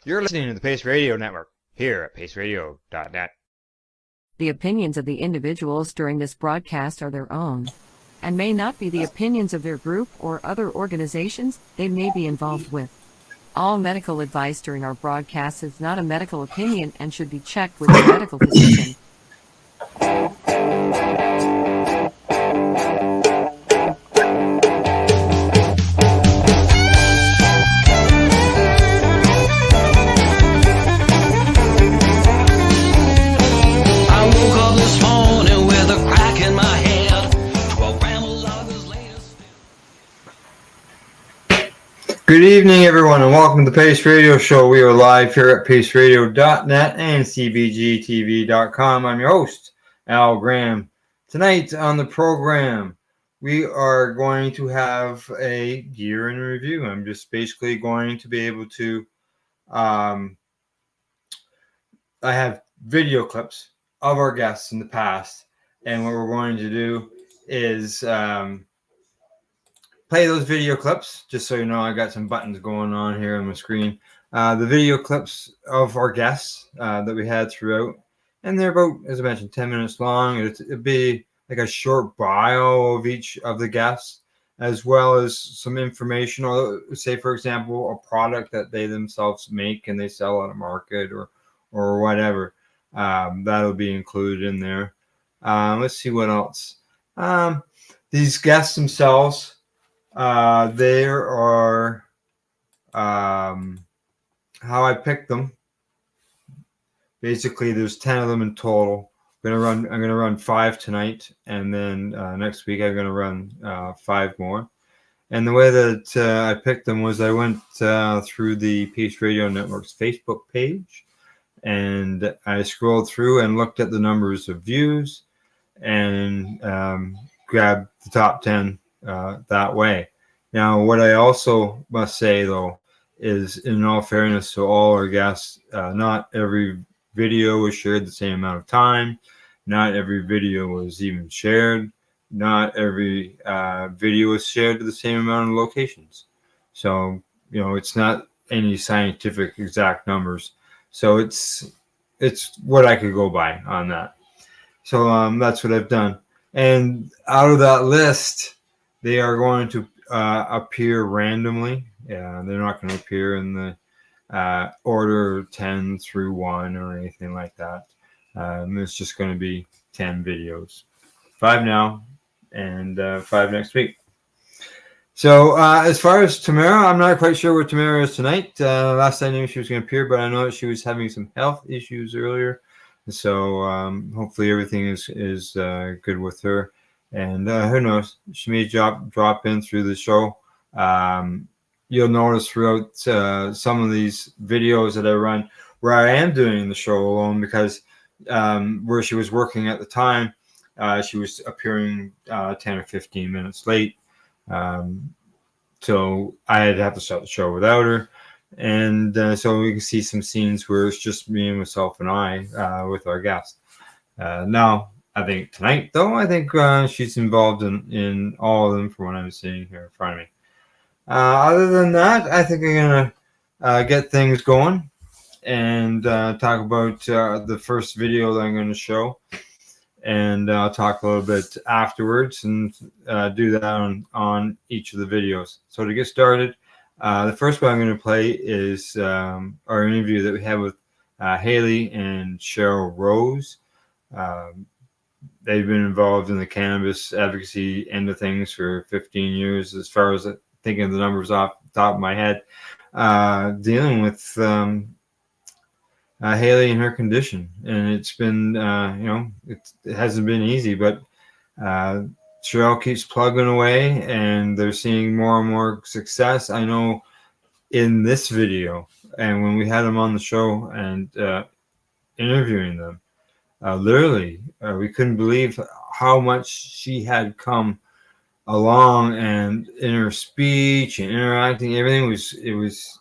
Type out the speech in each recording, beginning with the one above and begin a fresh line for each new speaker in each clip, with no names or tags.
You're listening to the Pace Radio Network here at paceradio.net.
The opinions of the individuals during this broadcast are their own and may not be the opinions of their group or other organizations they may be involved with. All medical advice during our broadcast is not a medical opinion and should be checked with a medical physician.
Good evening, everyone, and welcome to the Pace Radio Show. We are live here at paceradio.net and cbgtv.com. I'm your host, Al Graham. Tonight on the program, we are going to have a year in review. I'm just basically going to be able to, I have video clips of our guests in the past, and what we're going to do is play those video clips. Just so you know, I got some buttons going on here on my screen. The video clips of our guests that we had throughout, and they're about, as I mentioned, 10 minutes long. It'd be like a short bio of each of the guests, as well as some information, or say, for example, a product that they themselves make and they sell on a market or whatever. That'll be included in there. Let's see what else. These guests themselves, there are how I picked them. Basically, there's 10 of them in total. I'm gonna run 5 tonight, and then next week I'm gonna run 5 more. And the way that I picked them was I went through the Pace Radio Network's Facebook page, and I scrolled through and looked at the numbers of views, and grabbed the top 10 that way. Now, what I also must say, though, is in all fairness to all our guests, not every video was shared the same amount of time. Not every video was even shared. Not every video was shared to the same amount of locations. So, you know, it's not any scientific exact numbers. So it's what I could go by on that. So that's what I've done. And out of that list, they are going to appear randomly. Yeah, they're not going to appear in the order 10 through 1 or anything like that. It's just going to be 10 videos. 5 now and 5 next week. So as far as Tamara, I'm not quite sure where Tamara is tonight. Last I knew she was going to appear, but I know that she was having some health issues earlier. So hopefully everything is good with her. And who knows, she may drop in through the show. You'll notice throughout some of these videos that I run where I am doing the show alone, because where she was working at the time, she was appearing 10 or 15 minutes late. So I had to have to start the show without her. And so we can see some scenes where it's just me and myself and I with our guest. Now, I think tonight, though, I think she's involved in all of them from what I'm seeing here in front of me. Other than that, I think I'm going to get things going and talk about the first video that I'm going to show. And I'll talk a little bit afterwards and do that on each of the videos. So to get started, the first one I'm going to play is our interview that we had with Hayley and Cheryl Rose. They've been involved in the cannabis advocacy end of things for 15 years, as far as thinking of the numbers off the top of my head, dealing with Hayley and her condition. And it's been, it hasn't been easy, but Cheryl keeps plugging away, and they're seeing more and more success. I know in this video, and when we had them on the show and interviewing them, literally, we couldn't believe how much she had come along, and in her speech and interacting, everything was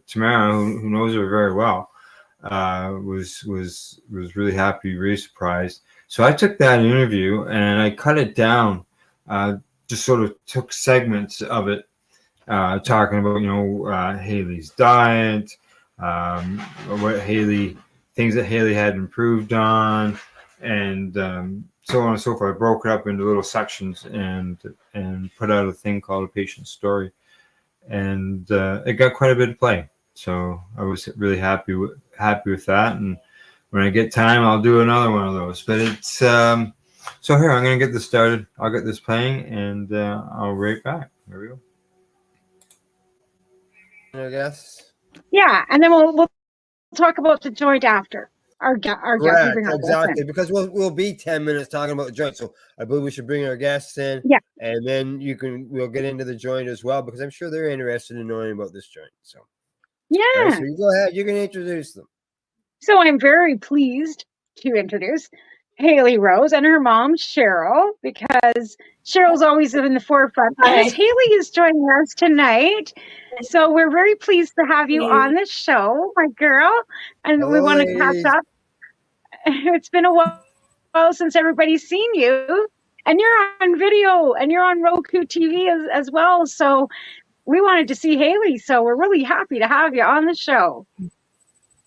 Tamara, who knows her very well, was really happy, really surprised. So I took that interview and I cut it down, just sort of took segments of it talking about Hayley's diet, what things that Hayley had improved on, and so on and so forth. I broke it up into little sections and put out a thing called a patient story, and it got quite a bit of play. So I was really happy with that, and when I get time, I'll do another one of those. But it's so here, I'm gonna get this started. I'll get this playing, and I'll be right back. There we go.
I guess.
Yeah, and then we'll talk about the joint after our guest.
Correct, exactly, because we'll be 10 minutes talking about the joint. So I believe we should bring our guests in.
Yeah,
and then we'll get into the joint as well, because I'm sure they're interested in knowing about this joint. So
yeah.
Right, so you go ahead. You can introduce them.
So I'm very pleased to introduce Hayley Rose and her mom, Cheryl, because Cheryl's always in the forefront. Because Hayley is joining us tonight. So we're very pleased to have you on the show, my girl. And
Hello,
we want to
ladies.
catch up. It's been a while since everybody's seen you. And you're on video and you're on Roku TV as well. So we wanted to see Hayley. So we're really happy to have you on the show.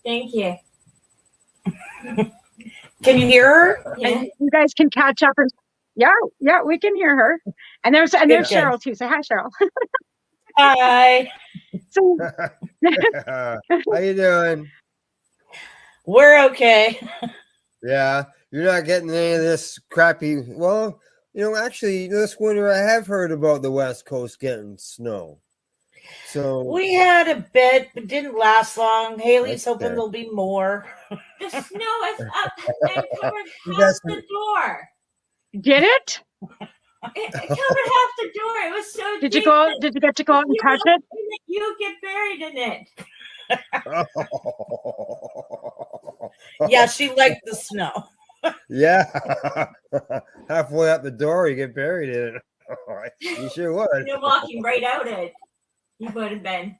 Thank you. Can you hear her?
Yeah. And you guys can catch up. And yeah, we can hear her. And there's Cheryl too. Say hi, Cheryl.
Hi.
So,
how you doing?
We're okay.
Yeah, you're not getting any of this crappy. Well, actually, this winter I have heard about the West Coast getting snow. So
we had a bit, but didn't last long. Haley's
Right
hoping
there.
there'll be more.
The snow is up and covered half the door.
did it?
It covered half the door. It was so
Did
deep
you go?
that
Did you get to go out and
you
touch
walk
it?
in it, you get buried in it.
Yeah, she liked the snow.
Yeah, halfway up the door, you get buried in it. You sure would.
You're walking right out it. You would have been.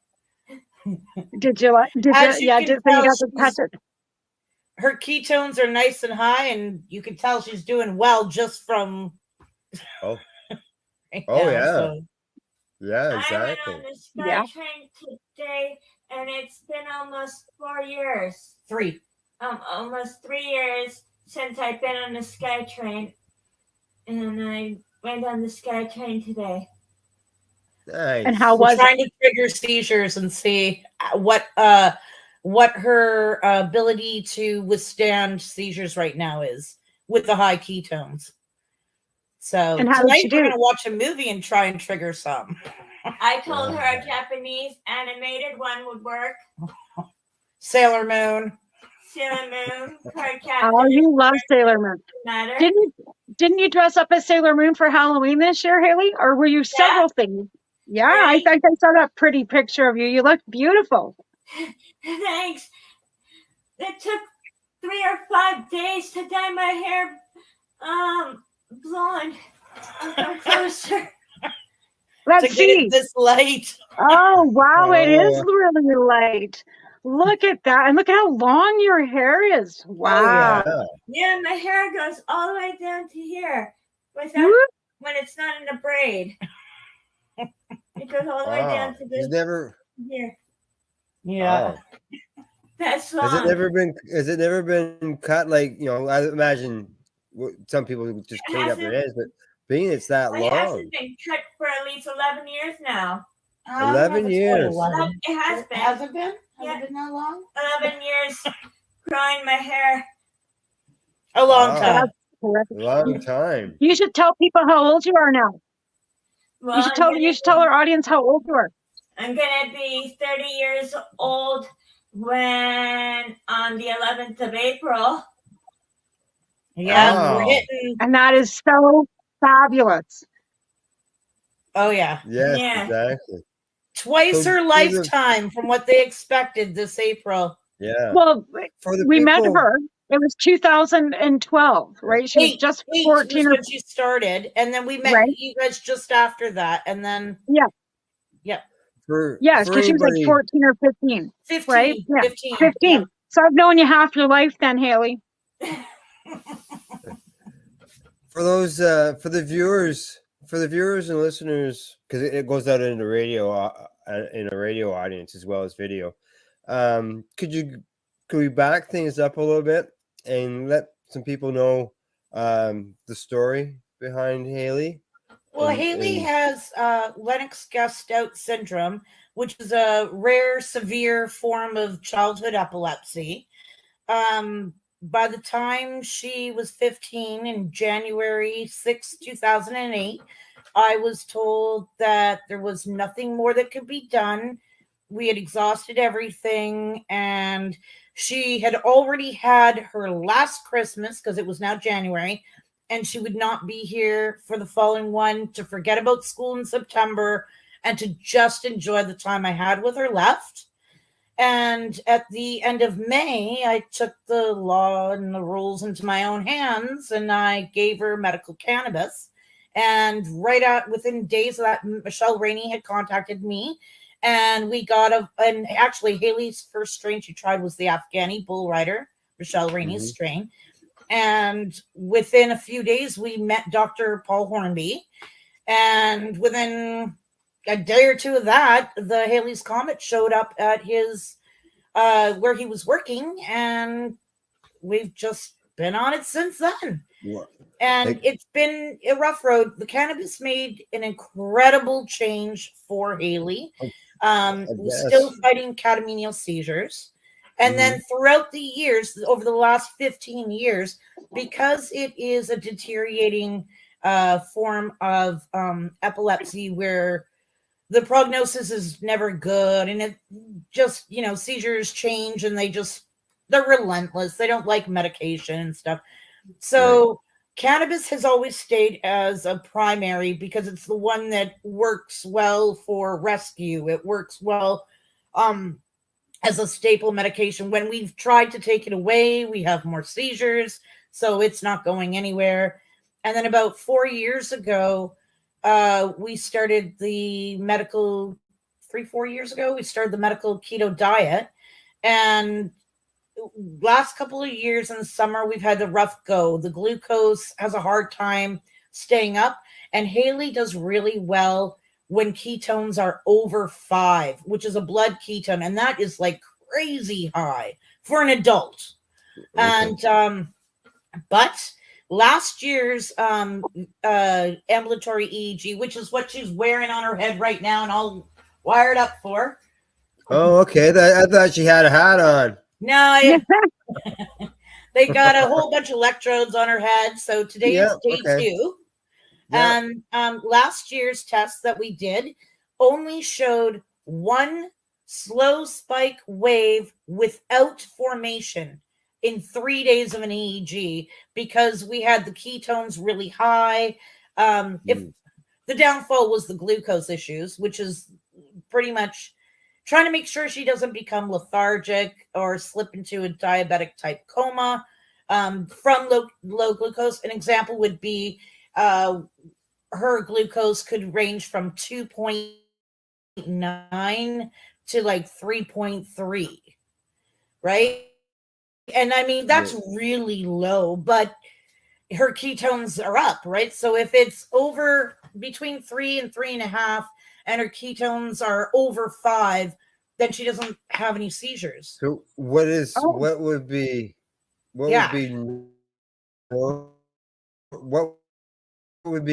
Did you like? Did
As
you?
you
Yeah.
can
Did you
tell,
got to touch it?
Her ketones are nice and high, and you can tell she's doing well just from.
Oh.
right
Oh,
now,
yeah.
so.
Yeah,
I went
exactly.
on the sky
Yeah.
train today, and it's been almost 4 years.
3.
Almost 3 years since I've been on the sky train, and I went on the sky train today.
Nice.
And how
We're
was
trying
it?
to trigger seizures and see what her ability to withstand seizures right now is with the high ketones. So
And how did
tonight
she
we're
do?
going to watch a movie and try and trigger some.
I told her a Japanese animated one would work.
Sailor Moon.
Sailor Moon, Card Captain.
Oh, you love Sailor Moon.
Matter.
Didn't you dress up as Sailor Moon for Halloween this year, Hayley? Or were you several things? Yeah, I
Right.
think I saw that pretty picture of you. You look beautiful.
Thanks. It took 3 or 5 days to dye my hair blonde. I'll come closer.
Let's
To get
see.
it this light.
Oh, wow, it is
Oh.
really light. Look at that. And look at how long your hair is. Wow.
Yeah.
Yeah, my hair goes all the way down to here without
Whoop.
when it's not in a braid. It goes all the way
Wow.
down to
Has
this
it
here.
Yeah.
Oh.
That's
Has
long.
it never been cut like, I imagine some people would just
It
clean up their
hasn't-
heads, but being it's that
It
long.
hasn't been cut for at least 11 years now.
11 years.
It has been.
Has it been?
Yeah.
Has it been that long?
11 years growing my hair.
A long
Wow.
time.
Correct.
Long time.
You should tell people how old you are now.
Well,
You should tell our audience how old you are.
I'm gonna be 30 years old when on the 11th of April.
Yeah.
Wow.
We're hitting.
And that is so fabulous.
Oh, yeah.
Yes,
Yeah.
exactly.
Twice
So
her
for the-
lifetime from what they expected this April.
Yeah.
Well,
For the
we met
people-
her. It was 2012, right? She was just 14
was
or
when she started, and then we met
Right.
you guys just after that, and then
For,
yes,
for
because she was like
anybody-
14 or 15.
15.
Right? Yeah,
15.
15. So I've known you half your life then,
For those for the viewers for the viewers and listeners, because it goes out in the radio, in a radio audience as well as video. Could we back things up a little bit and let some people know the story behind Hayley?
Well, Hayley has Lennox-Gastaut syndrome, which is a rare, severe form of childhood epilepsy. By the time she was 15 in January 6, 2008, I was told that there was nothing more that could be done. We had exhausted everything, and she had already had her last Christmas, because it was now January, and she would not be here for the following one, to forget about school in September and to just enjoy the time I had with her left. And at the end of May, I took the law and the rules into my own hands, and I gave her medical cannabis. And right out within days of that, Michelle Rainey had contacted me, and we got and actually Hayley's first strain she tried was the Afghani Bull Rider, Michelle Rainey's strain. And within a few days, we met Dr. Paul Hornby, and within a day or two of that, the Haley's Comet showed up at his where he was working, and we've just been on it since then. And it's been a rough road. The cannabis made an incredible change for Hayley. Still fighting catamenial seizures. And then throughout the years, over the last 15 years, because it is a deteriorating form of epilepsy where the prognosis is never good, and it just, seizures change, and they're relentless. They don't like medication and stuff. So cannabis has always stayed as a primary because it's the one that works well for rescue. It works well as a staple medication. When we've tried to take it away, we have more seizures, so it's not going anywhere. And then about 4 years ago, we started the medical, 3-4 years ago, we started the medical keto diet. And last couple of years in the summer, we've had the rough go. The glucose has a hard time staying up, and Hayley does really well when ketones are over 5, which is a blood ketone, and that is like crazy high for an adult. And but last year's ambulatory EEG, which is what she's wearing on her head right now and all wired up for.
Oh, okay. I thought she had a hat on.
No, they got a whole bunch of electrodes on her head. So today is day 2. And last year's test that we did only showed one slow spike wave without formation in 3 days of an EEG, because we had the ketones really high. If the downfall was the glucose issues, which is pretty much trying to make sure she doesn't become lethargic or slip into a diabetic type coma from low glucose. An example would be her glucose could range from 2.9 to like 3.3, right? And I mean, that's really low, but her ketones are up, right? So if it's over between 3 and 3.5, and her ketones are over 5, then she doesn't have any seizures.
So what would be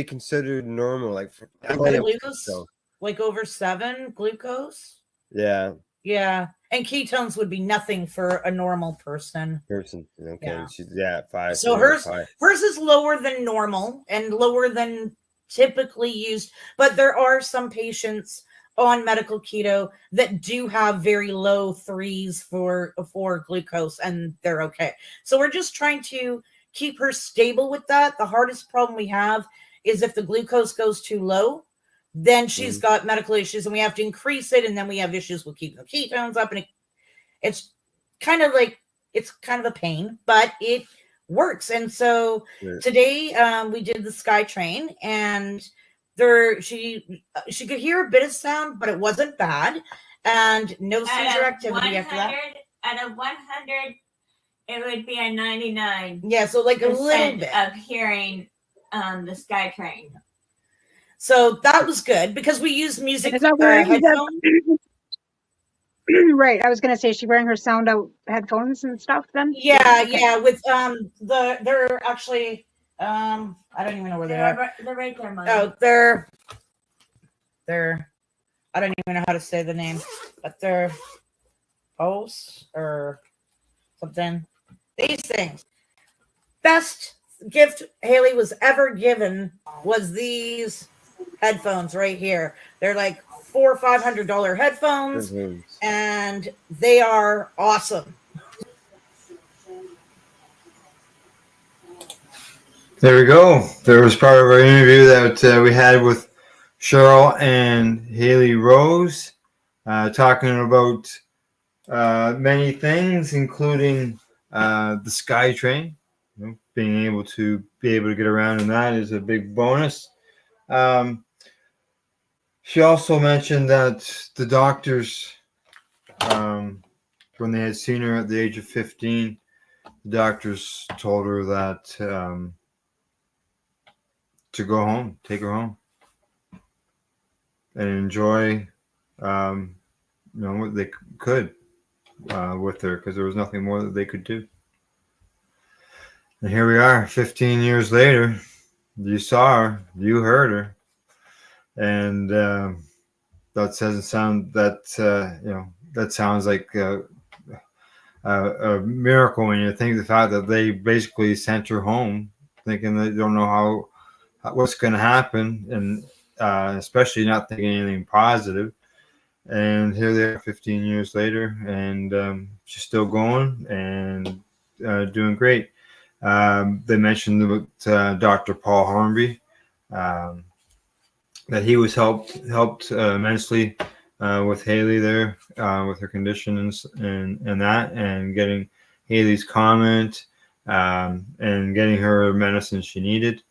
considered normal? Like
glucose, like over 7 glucose.
Yeah.
And ketones would be nothing for a normal person.
Okay. Yeah. She's 5.
So hers is lower than normal and lower than typically used, but there are some patients on medical keto that do have very low 3s for glucose, and they're okay. So we're just trying to keep her stable with that. The hardest problem we have is if the glucose goes too low, then she's got medical issues, and we have to increase it, and then we have issues with keeping the ketones up, and it's kind of a pain, but it works. And so today we did the Sky Train, and she could hear a bit of sound, but it wasn't bad, and no seizure activity after that.
Out of 100, it would be a 99.
Yeah, so like a little bit
of hearing the Sky Train.
So that was good because we use music
Is that wearing
headphones.
Right. I was gonna say, is she wearing her sound out headphones and stuff then?
Yeah,
Okay.
yeah. With they're actually I don't even know where they are.
They're right there, Mom.
Oh, they're I don't even know how to say the name, but they're Pulse or something. These things. Best gift Hayley was ever given was these headphones right here. They're like $400 or $500 headphones, and they are awesome.
There we go. There was part of our interview that we had with Cheryl and Hayley Rose, talking about many things, including the SkyTrain. You know, being able to get around in that is a big bonus. She also mentioned that the doctors, when they had seen her at the age of 15, the doctors told her that to go home, take her home, and enjoy, what they could with her, because there was nothing more that they could do. And here we are, 15 years later. You saw her, you heard her, and that doesn't sound that sounds like a miracle when you think the fact that they basically sent her home, thinking they don't know what's going to happen, and especially not thinking anything positive. And here they are 15 years later, and she's still going and doing great. They mentioned about Dr. Paul Hornby, that he was helped immensely with Hayley there, with her condition and that, and getting Hayley's comment, and getting her medicine she needed,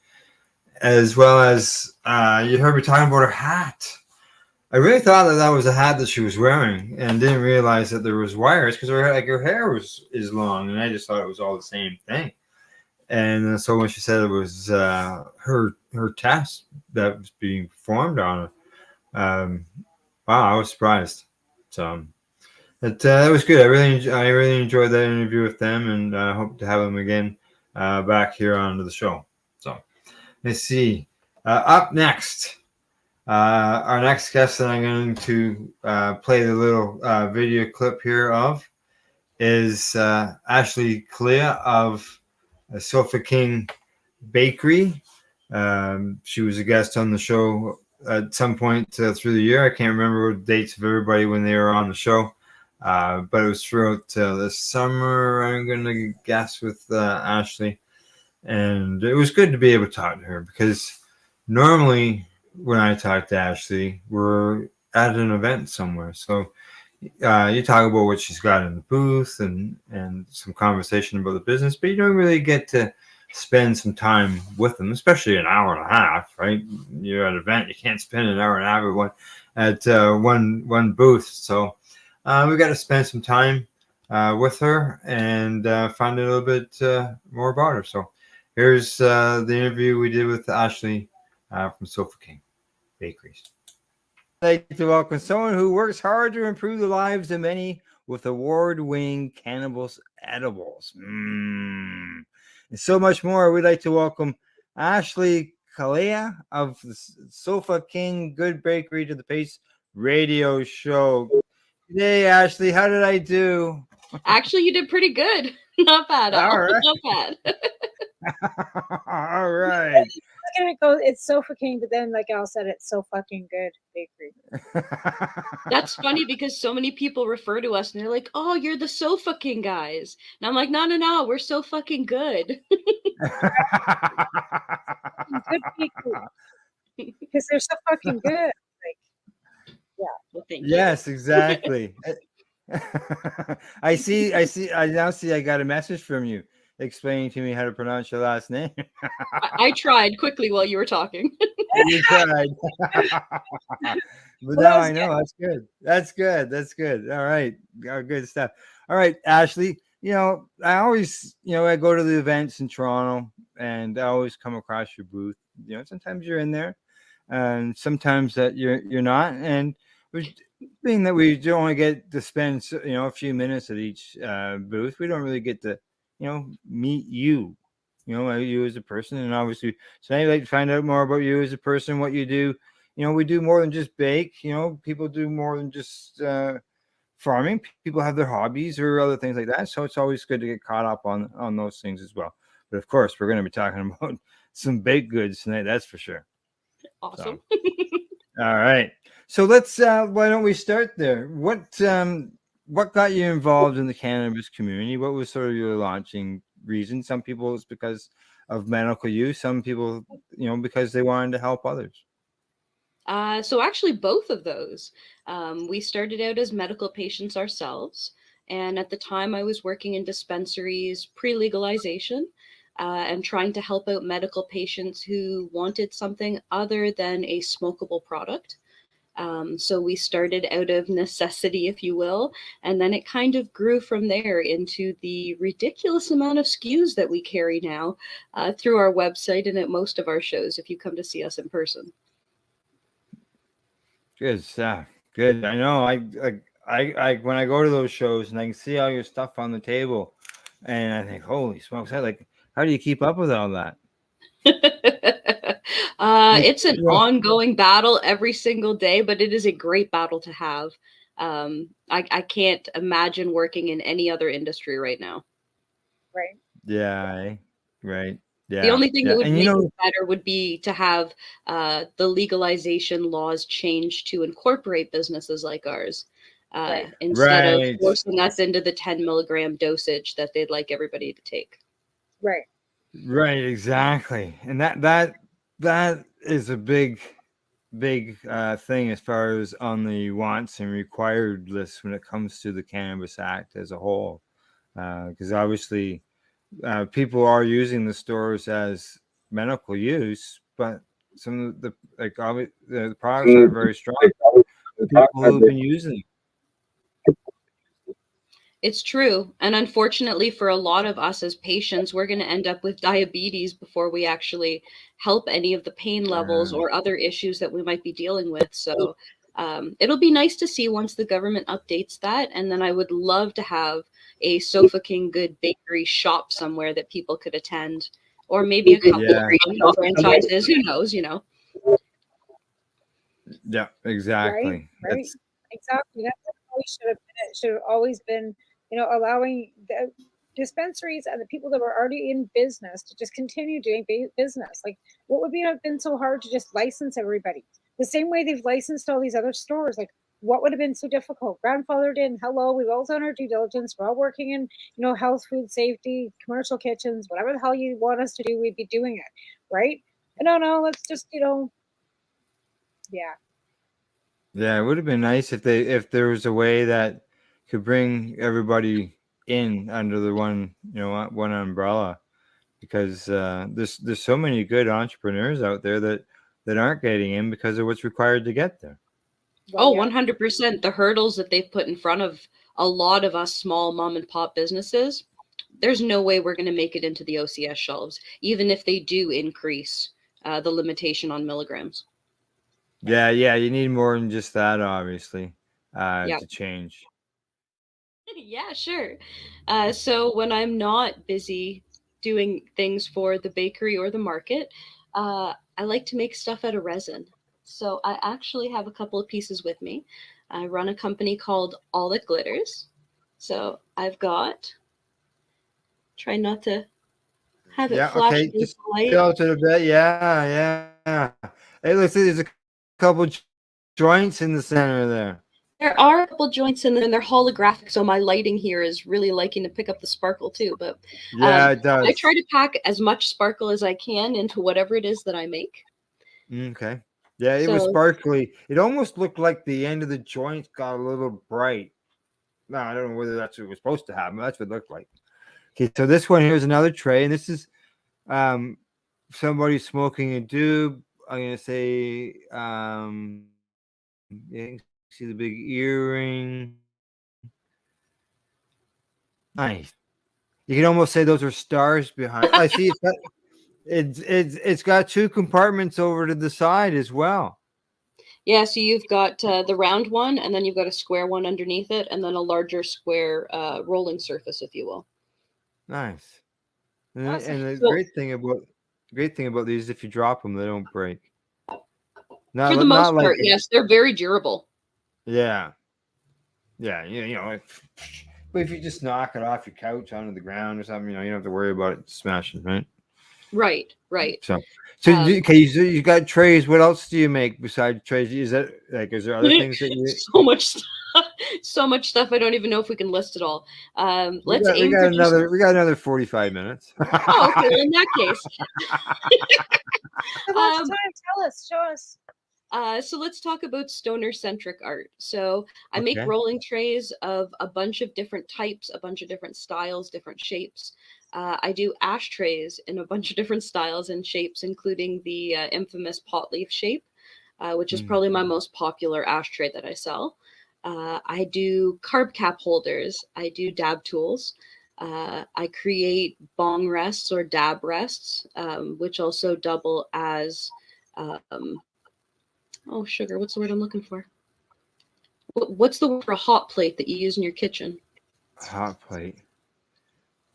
as well as you heard me talking about her hat. I really thought that was a hat that she was wearing, and didn't realize that there was wires, because her hair is long, and I just thought it was all the same thing. And so when she said it was her test that was being performed on her, wow, I was surprised. So it was good. I really enjoyed that interview with them, and I hope to have them again back here onto the show. So let's see. Up next, our next guest that I'm going to play the little video clip here of is Ashley Calia of Sofa King Bakery. She was a guest on the show at some point through the year. I can't remember the dates of everybody when they were on the show, but it was throughout the summer, I'm going to guess, with Ashley. And it was good to be able to talk to her, because normally when I talk to Ashley, we're at an event somewhere. So you talk about what she's got in the booth and some conversation about the business, but you don't really get to spend some time with them, especially an hour and a half, right? You're at an event, you can't spend an hour and a half at one booth. So we got to spend some time with her and find out a little bit more about her. So here's the interview we did with Ashley from Sofa King Bakeries. I'd like to welcome someone who works hard to improve the lives of many with award-winning cannabis edibles. And so much more. We'd like to welcome Ashley Calia of the Sofa King Good Bakery to the Pace Radio Show. Hey, Ashley, how did I do?
Actually, you did pretty good. Not bad.
All right.
Not bad.
All right.
It goes, it's Sofa King, but then like Al said, it's so fucking good bakery.
That's funny because so many people refer to us and they're like, "Oh, you're the Sofa King guys," and I'm like, "No, we're so fucking good."
Good bakery, because they're so fucking good. Like, yeah.
Well, thank
yes, exactly. I now see I got a message from you explaining to me how to pronounce your last name.
I tried quickly while you were talking.
You tried. But now I know. That's good. All right. Good stuff. All right, Ashley. I always, I go to the events in Toronto, and I always come across your booth. Sometimes you're in there. and sometimes that you're not. And being that we don't only get to spend a few minutes at each booth, we don't really get to meet you, you as a person. And obviously, so I'd like to find out more about you as a person, what you do. We do more than just bake. People do more than just farming. People have their hobbies or other things like that. So it's always good to get caught up on those things as well. But of course, we're going to be talking about some baked goods tonight. That's for sure.
Awesome.
So, all right. So let's. Why don't we start there? What got you involved in the cannabis community? What was sort of your launching reason? Some people it's because of medical use. Some people, because they wanted to help others.
So actually, both of those. We started out as medical patients ourselves, and at the time, I was working in dispensaries pre-legalization. And trying to help out medical patients who wanted something other than a smokable product. So we started out of necessity, if you will, and then it kind of grew from there into the ridiculous amount of SKUs that we carry now through our website and at most of our shows if you come to see us in person.
Good stuff. Good. I know. I when I go to those shows and I can see all your stuff on the table, and I think, holy smokes! How do you keep up with all that?
It's an ongoing battle every single day, but it is a great battle to have. I can't imagine working in any other industry right now.
Right.
Yeah. Right. Yeah.
The only thing that would
and
make it better would be to have the legalization laws changed to incorporate businesses like ours instead of forcing us into the 10 milligram dosage that they'd like everybody to take.
Right.
Right. Exactly. And that is a big thing as far as on the wants and required list when it comes to the Cannabis Act as a whole, because obviously people are using the stores as medical use, but some of the the products aren't very strong. People who've been using it.
It's true. And unfortunately, for a lot of us as patients, we're going to end up with diabetes before we actually help any of the pain levels or other issues that we might be dealing with. So it'll be nice to see once the government updates that. And then I would love to have a Sofa King Good bakery shop somewhere that people could attend, or maybe a couple of franchises. Who knows,
Yeah, exactly.
Right. Exactly. That's what it should have been. It should have always been, allowing the dispensaries and the people that were already in business to just continue doing business. Like, what would have been so hard to just license everybody? The same way they've licensed all these other stores. Like, what would have been so difficult? Grandfather did. Hello, we've all done our due diligence. We're all working in, health, food safety, commercial kitchens, whatever the hell you want us to do, we'd be doing it, right? And no, let's just, yeah.
Yeah, it would have been nice if there was a way that could bring everybody in under the one umbrella, because there's so many good entrepreneurs out there that aren't getting in because of what's required to get there.
Oh, 100%. The hurdles that they've put in front of a lot of us small mom and pop businesses, there's no way we're going to make it into the OCS shelves, even if they do increase the limitation on milligrams.
Yeah, you need more than just that, obviously, to change.
Yeah, sure. So when I'm not busy doing things for the bakery or the market, I like to make stuff out of resin. So I actually have a couple of pieces with me. I run a company called All That Glitters. So I've got, try not to have it flash.
Okay, just go to the bit. Yeah. Hey, looks like there's a couple joints in the center there.
There are a couple joints in there, and they're holographic, so my lighting here is really liking to pick up the sparkle too. But
yeah, it does.
I try to pack as much sparkle as I can into whatever it is that I make.
Okay. Yeah, it was sparkly. It almost looked like the end of the joint got a little bright. No, I don't know whether that's what was supposed to happen. That's what it looked like. Okay, so this one here is another tray, and this is somebody smoking a doob. I'm gonna say you can see the big earring. Nice. You can almost say those are stars behind. I see It's got 2 compartments over to the side as well.
Yeah, so you've got the round one, and then you've got a square one underneath it, and then a larger square rolling surface, if you will.
Nice. And,
Awesome.
and the
So-
great thing about these, if you drop them, they don't break. Not,
For the
not
most
like
part, yes, they're very durable.
Yeah. Yeah. But if you just knock it off your couch onto the ground or something, you don't have to worry about it smashing, right?
Right, right.
So
Um,
okay, so you got trays. What else do you make besides trays? Is there other things that you?
so much stuff. I don't even know if we can list it all.
We
Let's
got, we
aim
got
for
another. We got another 45 minutes.
Oh, okay. Well, in that case,
So lots of time. Tell us. Show us.
so let's talk about stoner-centric art. So I make
Okay.
rolling trays of a bunch of different types, a bunch of different styles, different shapes. I do ashtrays in a bunch of different styles and shapes, including the infamous pot leaf shape, which is probably my most popular ashtray that I sell. I do carb cap holders. I do dab tools. I create bong rests or dab rests, which also double as sugar. What's the word I'm looking for? What's the word for a hot plate that you use in your kitchen?
Hot plate.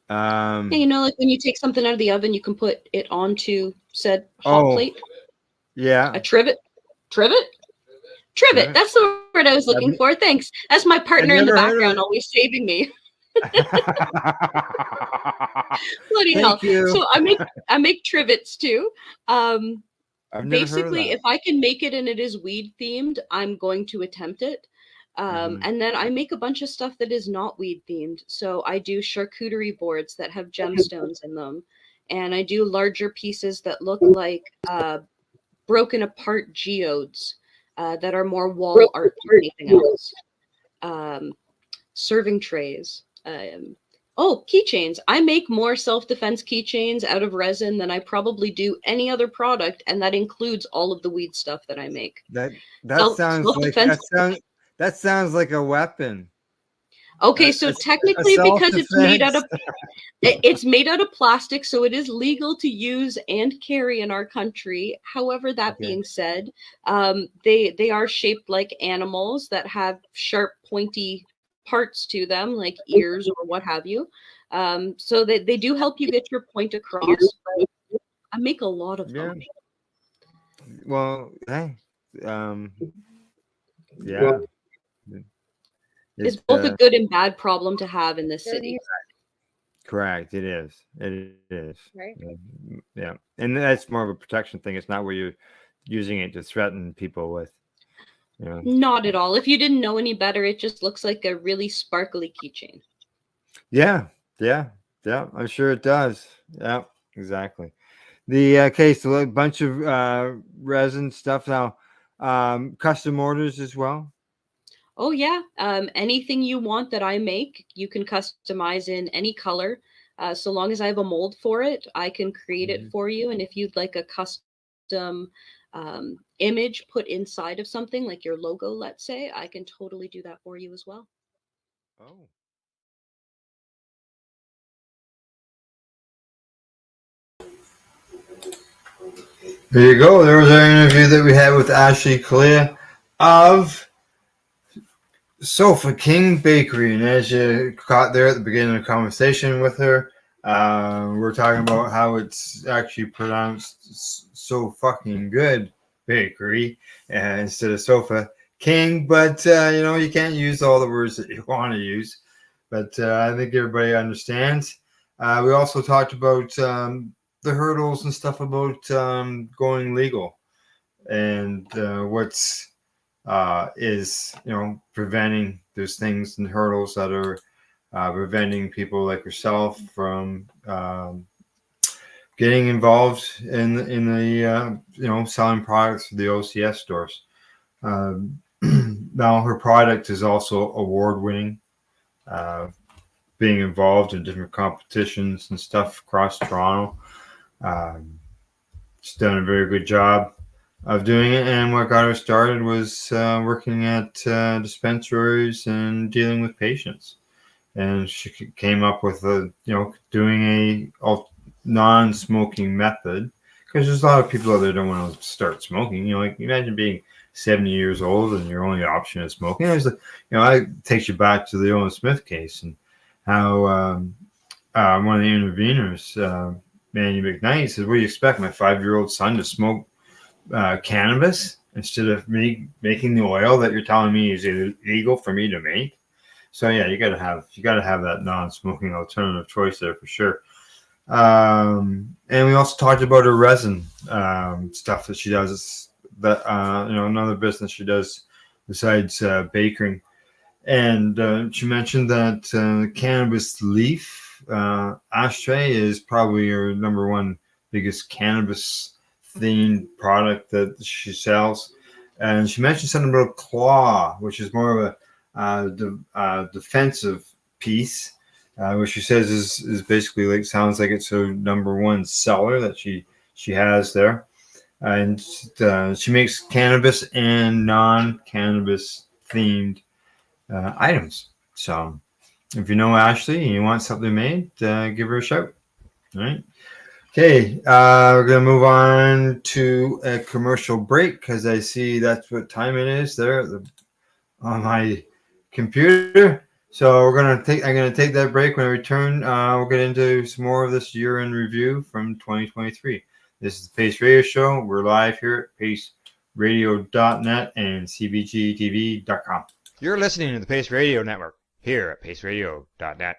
Yeah, like when you take something out of the oven, you can put it onto said hot plate.
Yeah.
A trivet. Trivet. That's the word I was looking for. Thanks. That's my partner in the background, always saving me. Bloody hell!
You.
So I make trivets too.
I've never
Basically,
heard of
if I can make it and it is weed themed, I'm going to attempt it. And then I make a bunch of stuff that is not weed themed. So I do charcuterie boards that have gemstones in them, and I do larger pieces that look like broken apart geodes that are more wall art than anything else. Serving trays. Keychains. I make more self-defense keychains out of resin than I probably do any other product, and that includes all of the weed stuff that I make.
That sounds like a weapon.
Okay, so technically, because it's made out of plastic, so it is legal to use and carry in our country. However, that being said, they are shaped like animals that have sharp, pointy parts to them, like ears or what have you. So they do help you get your point across. But I make a lot of them.
Well, hey, yeah.
It's both a good and bad problem to have in this city.
Correct. It is. It is.
Right.
Yeah. And that's more of a protection thing. It's not where you're using it to threaten people with.
Not at all. If you didn't know any better, it just looks like a really sparkly keychain.
Yeah. I'm sure it does. Yeah, exactly. The case, a bunch of resin stuff now. Custom orders as well.
Oh yeah. Anything you want that I make, you can customize in any color. So long as I have a mold for it, I can create it for you. And if you'd like a custom image put inside of something like your logo, let's say, I can totally do that for you as well.
Oh. There you go. There was our interview that we had with Calia of Sofa King Bakery. And as you caught there at the beginning of the conversation with her, we're talking about how it's actually pronounced So Fucking Good Bakery instead of Sofa King. But, you can't use all the words that you want to use. But I think everybody understands. We also talked about the hurdles and stuff about going legal and what's is preventing those things and hurdles that are preventing people like yourself from getting involved in the selling products for the OCS stores. Now her product is also award winning, being involved in different competitions and stuff across Toronto. She's done a very good job of doing it, and what got her started was working at dispensaries and dealing with patients. And she came up with doing non-smoking method, because there's a lot of people out there don't want to start smoking. You know, like imagine being 70 years old and your only option is smoking. It takes you back to the Owen Smith case and how one of the interveners, Manny McKnight, says, "What do you expect my 5-year-old son to smoke cannabis instead of me making the oil that you're telling me is illegal for me to make?" So yeah, you gotta have that non-smoking alternative choice there for sure. And we also talked about her resin stuff that she does. That another business she does besides baking. And she mentioned that cannabis leaf ashtray is probably her number one biggest cannabis themed product that she sells. And she mentioned something about claw, which is more of a defensive piece, which she says is basically like sounds like it's her number one seller that she has there. And she makes cannabis and non-cannabis themed items. So if you know Ashley and you want something made, give her a shout. All right. Okay, we're going to move on to a commercial break because I see that's what time it is there on my computer. So I'm going to take that break. When I return, we'll get into some more of this year-end review from 2023. This is the Pace Radio Show. We're live here at paceradio.net and cbgtv.com.
You're listening to the Pace Radio Network here at paceradio.net.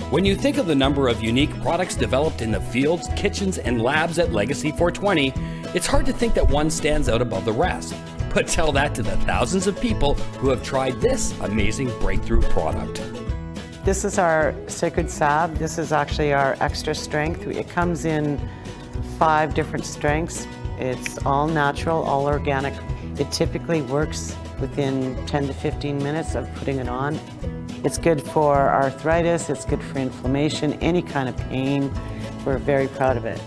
When you think of the number of unique products developed in the fields, kitchens, and labs at Legacy 420, it's hard to think that one stands out above the rest. But tell that to the thousands of people who have tried this amazing breakthrough product.
This is our Sacred Salve. This is actually our extra strength. It comes in 5 different strengths. It's all natural, all organic. It typically works within 10 to 15 minutes of putting it on. It's good for arthritis, it's good for inflammation, any kind of pain. We're very proud of it.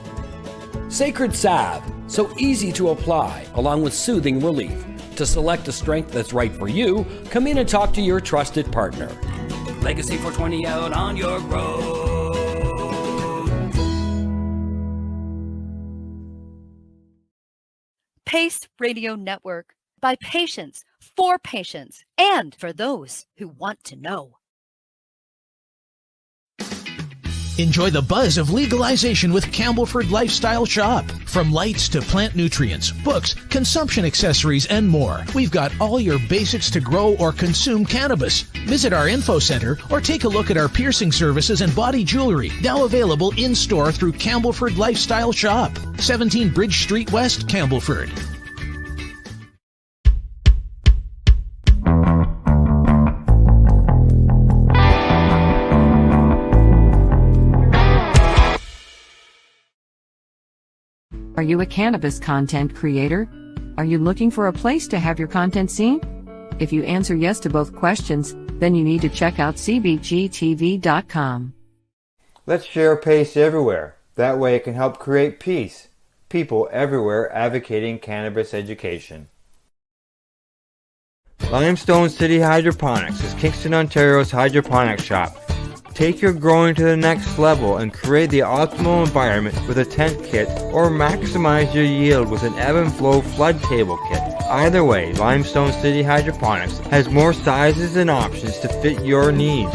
Sacred Salve, so easy to apply, along with soothing relief. To select a strength that's right for you, come in and talk to your trusted partner. Legacy 420 out on your road.
Pace Radio Network. By patients, for patients, and for those who want to know.
Enjoy the buzz of legalization with Campbellford Lifestyle Shop. From lights to plant nutrients, books, consumption accessories, and more, we've got all your basics to grow or consume cannabis. Visit our info center or take a look at our piercing services and body jewelry, now available in-store through Campbellford Lifestyle Shop, 17 Bridge Street West, Campbellford.
Are you a cannabis content creator? Are you looking for a place to have your content seen? If you answer yes to both questions, then you need to check out cbgtv.com.
Let's share Pace everywhere. That way it can help create peace. People everywhere advocating cannabis education. Limestone City Hydroponics is Kingston, Ontario's hydroponics shop. Take your growing to the next level and create the optimal environment with a tent kit, or maximize your yield with an ebb and flow flood table kit. Either way, Limestone City Hydroponics has more sizes and options to fit your needs.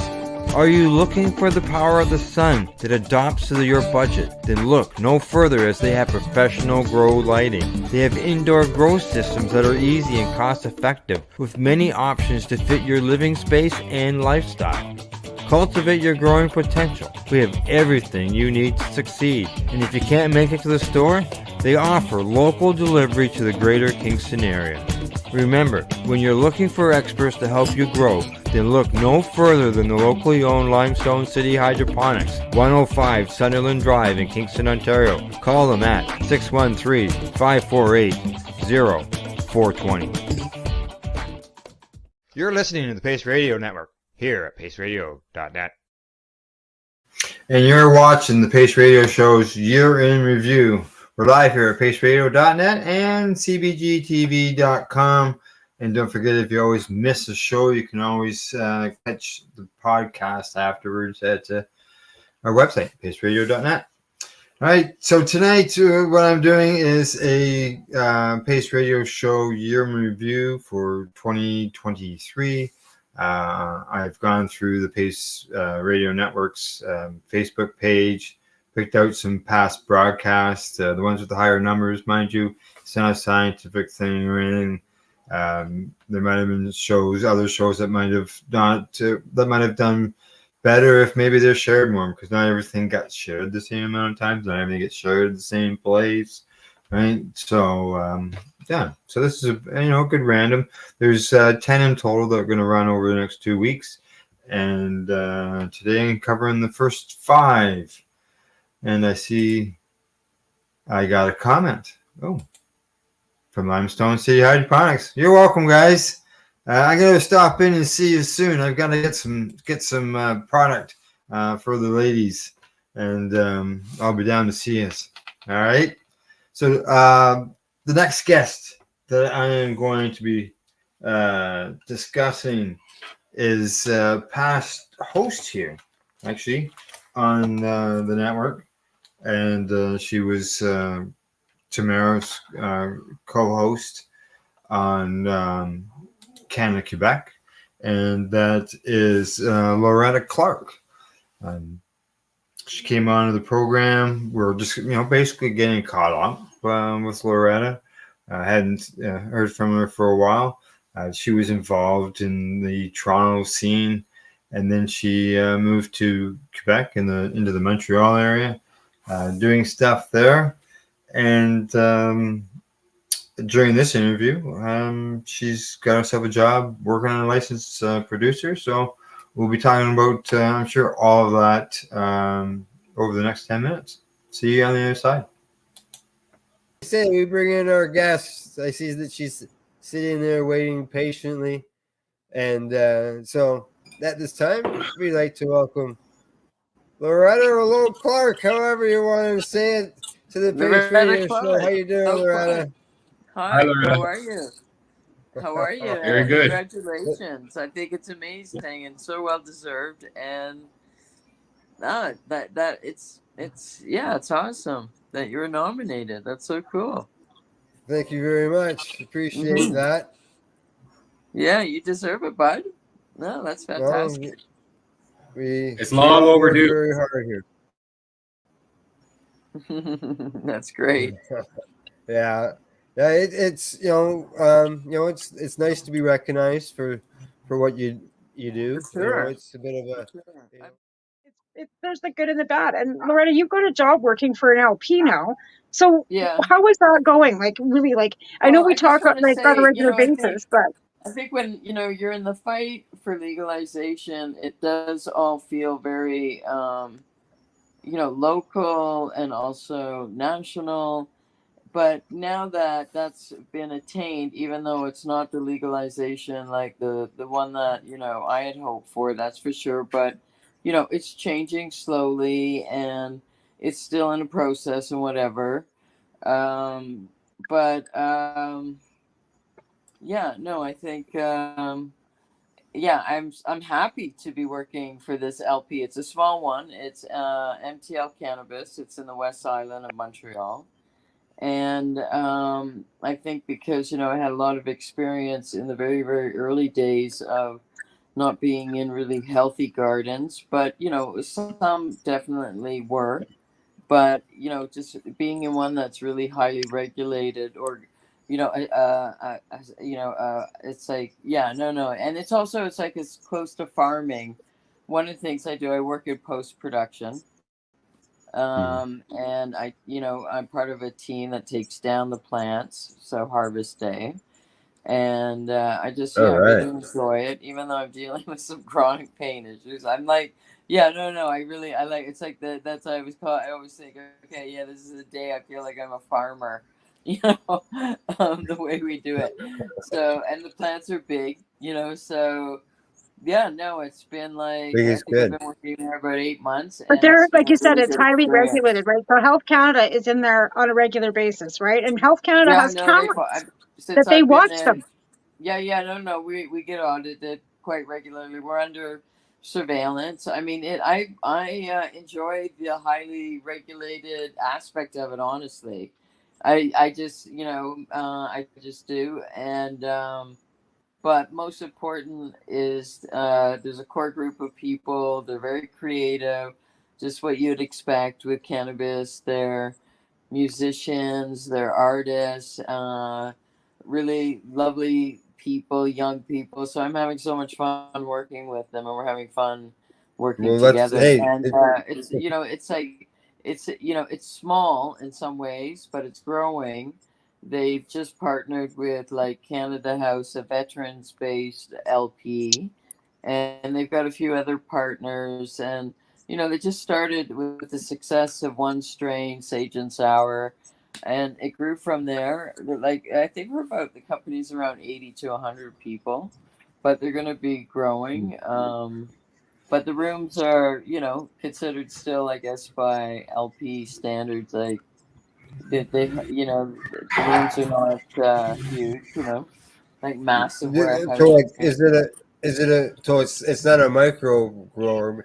Are you looking for the power of the sun that adapts to your budget? Then look no further, as they have professional grow lighting. They have indoor grow systems that are easy and cost effective, with many options to fit your living space and lifestyle. Cultivate your growing potential. We have everything you need to succeed. And if you can't make it to the store, they offer local delivery to the greater Kingston area. Remember, when you're looking for experts to help you grow, then look no further than the locally owned Limestone City Hydroponics, 105 Sunderland Drive in Kingston, Ontario. Call them at 613-548-0420.
You're listening to the Pace Radio Network here at paceradio.net.
And you're watching the Pace Radio Show's Year in Review. We're live here at paceradio.net and cbgtv.com. And don't forget, if you always miss a show, you can always catch the podcast afterwards at our website, paceradio.net. All right, so tonight what I'm doing is a Pace Radio Show year in review for 2023. I've gone through the Pace Radio Network's Facebook page, picked out some past broadcasts, the ones with the higher numbers, mind you. It's not a scientific thing or anything. There might have been shows, other shows that might have not, that might have done better if maybe they're shared more, because not everything got shared the same amount of times, not everything gets shared at the same place, right? So yeah, so this is a good random. There's 10 in total that are going to run over the next 2 weeks, and today I'm covering the first 5, and I see I got a comment from Limestone City Hydroponics. You're welcome, guys. I'm gonna stop in and see you soon. I've got to get some product for the ladies, and I'll be down to see us. All right. So the next guest that I am going to be discussing is past host here, actually, on the network, and she was Tamara's co-host on Canada, Quebec, and that is Loretta Clark. She came onto the program. We're just basically getting caught up with Loretta. I hadn't heard from her for a while. She was involved in the Toronto scene, and then she moved to Quebec into the Montreal area, doing stuff there. And during this interview, she's got herself a job working on a licensed producer. So we'll be talking about, I'm sure, all of that over the next 10 minutes. See you on the other side.
Say we bring in our guests. I see that she's sitting there waiting patiently. And so at this time, we'd like to welcome Loretta or Lil Clark, however you want to say it, to the Pace Radio Show. How you doing, Loretta?
Hi,
Loretta.
how are you? How are you?
Very good.
Congratulations. I think it's amazing and so well deserved. And it's awesome that you're nominated. That's so cool.
Thank you very much. Appreciate that.
Yeah, you deserve it, bud. No, that's fantastic.
It's long overdue.
Very hard here.
That's great.
Yeah. It's it's nice to be recognized for what you do.
Sure.
It's a bit of a.
There's the good and the bad. And Loretta, you've got a job working for an LP now. So
Yeah.
how is that going? Like really, I know we talk on a regular
I
basis, but
I think when you're in the fight for legalization, it does all feel very local and also national. But now that that's been attained, even though it's not the legalization like the one that I had hoped for, that's for sure. But it's changing slowly, and it's still in a process and whatever. I think I'm happy to be working for this LP. It's a small one. It's MTL Cannabis. It's in the West Island of Montreal. And I think because, I had a lot of experience in the very, very early days of not being in really healthy gardens, but, some definitely were. But, just being in one that's really highly regulated or, it's like, And it's also, it's close to farming. One of the things I do, I work in post-production. And I'm part of a team that takes down the plants, so harvest day, and I really enjoy it, even though I'm dealing with some chronic pain issues. I'm like, I like, it's like that's what I always think, okay, this is a day I feel like I'm a farmer, the way we do it. So, and the plants are big, so. Yeah, no, it's been like I've been working there about 8 months.
But there, like you said,
really
it's highly regulated, right? So Health Canada is in there on a regular basis, right? And Health Canada has cameras that they watch them.
Yeah, we get audited quite regularly. We're under surveillance. I mean, I enjoy the highly regulated aspect of it. Honestly, I just I just do. And but most important is there's a core group of people. They're very creative, just what you'd expect with cannabis. They're musicians, they're artists, really lovely people, young people. So I'm having so much fun working with them, and we're having fun working together. And it's it's small in some ways, but it's growing. They've just partnered with like Canada House, a veterans-based LP, and they've got a few other partners. And they just started with the success of one strain, Sage and Sour, and it grew from there. Like, I think the company's around 80 to 100 people, but they're going to be growing. But the rooms are, considered still, I guess, by LP standards, like the rooms are not huge, like massive warehouses.
So like, so it's not a micro grower.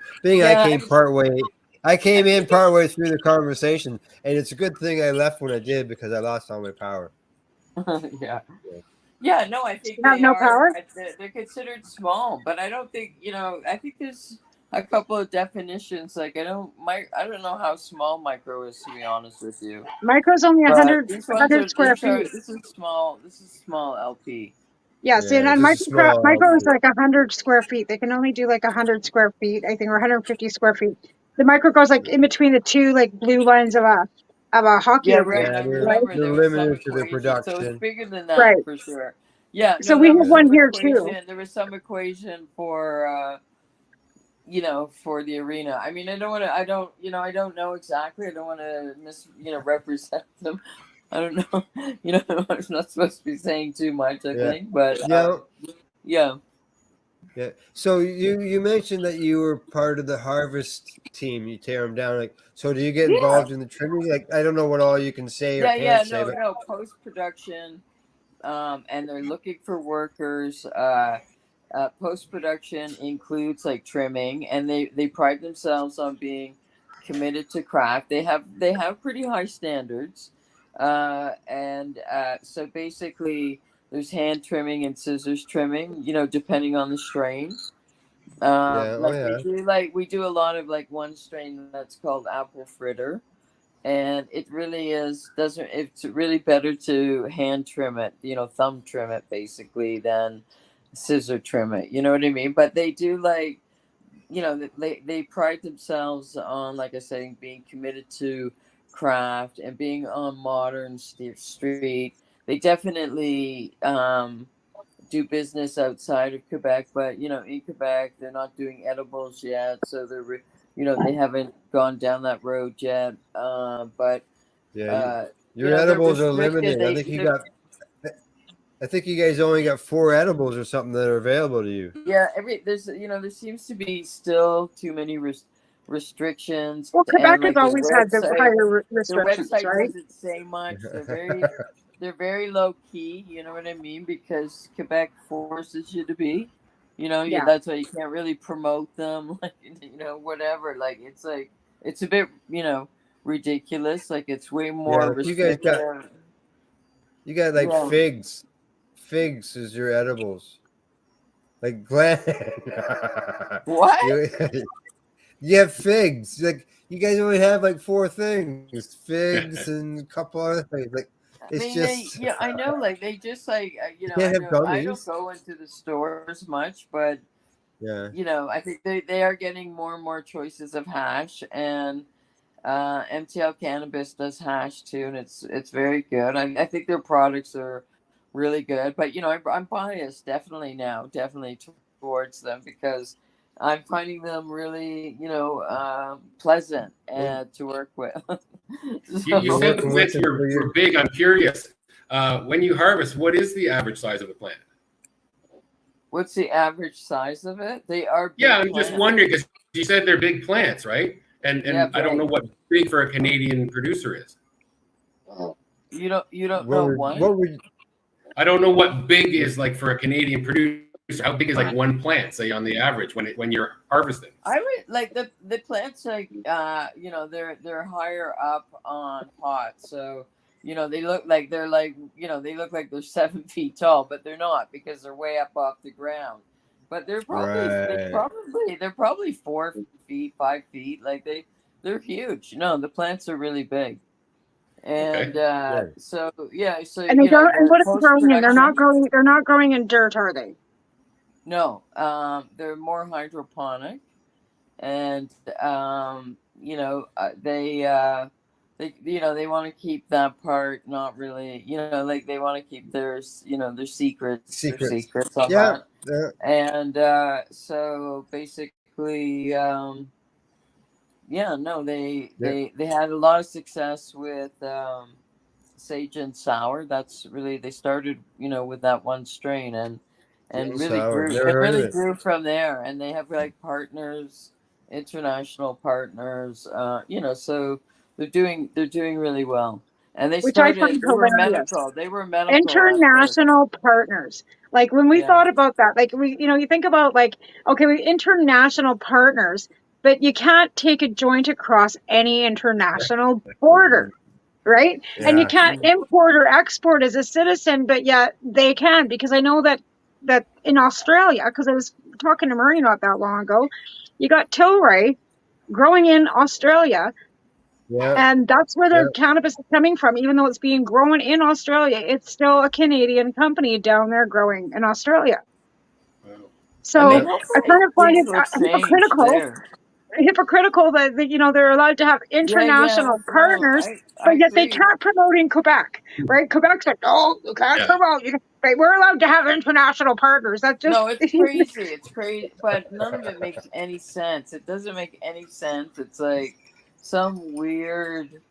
I came in partway through the conversation, and it's a good thing I left when I did, because I lost all my power.
Yeah, no, I think
they are. Power?
They're considered small, but I don't think, I think there's a couple of definitions. Like, I don't know how small micro is, to be honest with you.
Micro's only 100 square feet.
This is small LP.
Yeah, see, and micro is like 100 square feet. They can only do like 100 square feet, I think, or 150 square feet. The micro goes like in between the two like blue lines of a hockey.
Yeah, right. I remember
they're limited to their production.
So it's bigger than that, for sure. Yeah.
So we have one here too.
There was some equation for for the arena. I mean, I don't know exactly. I don't want to represent them. I don't know. I'm not supposed to be saying too much, I think, but yeah.
So you mentioned that you were part of the harvest team. You tear them down. Like, so do you get involved in the trimming? Like, I don't know what all you can say.
No, post production, and they're looking for workers. Post production includes like trimming, and they pride themselves on being committed to craft. They have pretty high standards, and so basically there's hand trimming and scissors trimming, depending on the strain. We do a lot of like one strain that's called apple fritter, and it really it's really better to hand trim it, thumb trim it basically, than scissor trim it, you know what I mean? But they do like, they pride themselves on, like I said, being committed to craft and being on modern street. They definitely do business outside of Quebec, but in Quebec they're not doing edibles yet, so they're they haven't gone down that road yet. But
your edibles are limited. I think you guys only got 4 edibles or something that are available to you.
Yeah, there seems to be still too many restrictions.
Well, Quebec has always had the higher restrictions,
the website
right?
doesn't say much. They're very low key. You know what I mean? Because Quebec forces you to be. That's why you can't really promote them. Like, whatever. Like, it's a bit ridiculous. Like, it's way more restrictive.
You got like figs. Figs is your edibles. Like Glenn.
What?
You have figs. Like, you guys only have like 4 things. Figs and a couple other things. Like,
I know. Like, they just like I don't go into the stores much, but I think they are getting more and more choices of hash, and MTL Cannabis does hash too, and it's very good. I think their products are really good, but I'm biased definitely towards them, because I'm finding them really pleasant and to work with.
You said the plants were big. I'm curious, when you harvest, what is the average size of a plant?
What's the average size of it? They are big
I'm just wondering, because you said they're big plants, right? And I don't know what big for a Canadian producer is.
You don't know what?
I don't know what big is like for a Canadian producer. How big is like one plant, say on the average when you're harvesting?
I would like the plants, like you know, they're higher up on pots, so you know they look like they're 7 feet tall, but they're not because they're way up off the ground. But they're probably 4 feet, 5 feet. Like they're huge. No, the plants are really big. And so
and they don't. And what are they growing in? They're not growing. They're not growing in dirt, are they?
No, they're more hydroponic, and you know, they they want to keep that part, not really, you know, like they want to keep their secrets on that.
Yeah.
And so basically, they had a lot of success with sage and sour. That's really, they started, you know, with that one strain and really grew from there. And they have like partners, international partners, you know, so they're doing really well. And they were medical. They were medical.
International partners. Like when we thought about that, like you think about like, okay, we international partners, but you can't take a joint across any international border, right? Yeah. And you can't import or export as a citizen, but yet they can, because I know that in Australia, because I was talking to Murray not that long ago, you got Tilray growing in Australia. Yeah. And that's where their cannabis is coming from. Even though it's being grown in Australia, it's still a Canadian company down there growing in Australia. Wow. So I kind of find it hypocritical that you know, they're allowed to have international partners, but yet they can't promote in Quebec, right? Quebec's like, no, you can't promote. Right? We're allowed to have international partners. That's just
it's crazy. It's crazy, but none of it makes any sense. It doesn't make any sense. It's like some weird,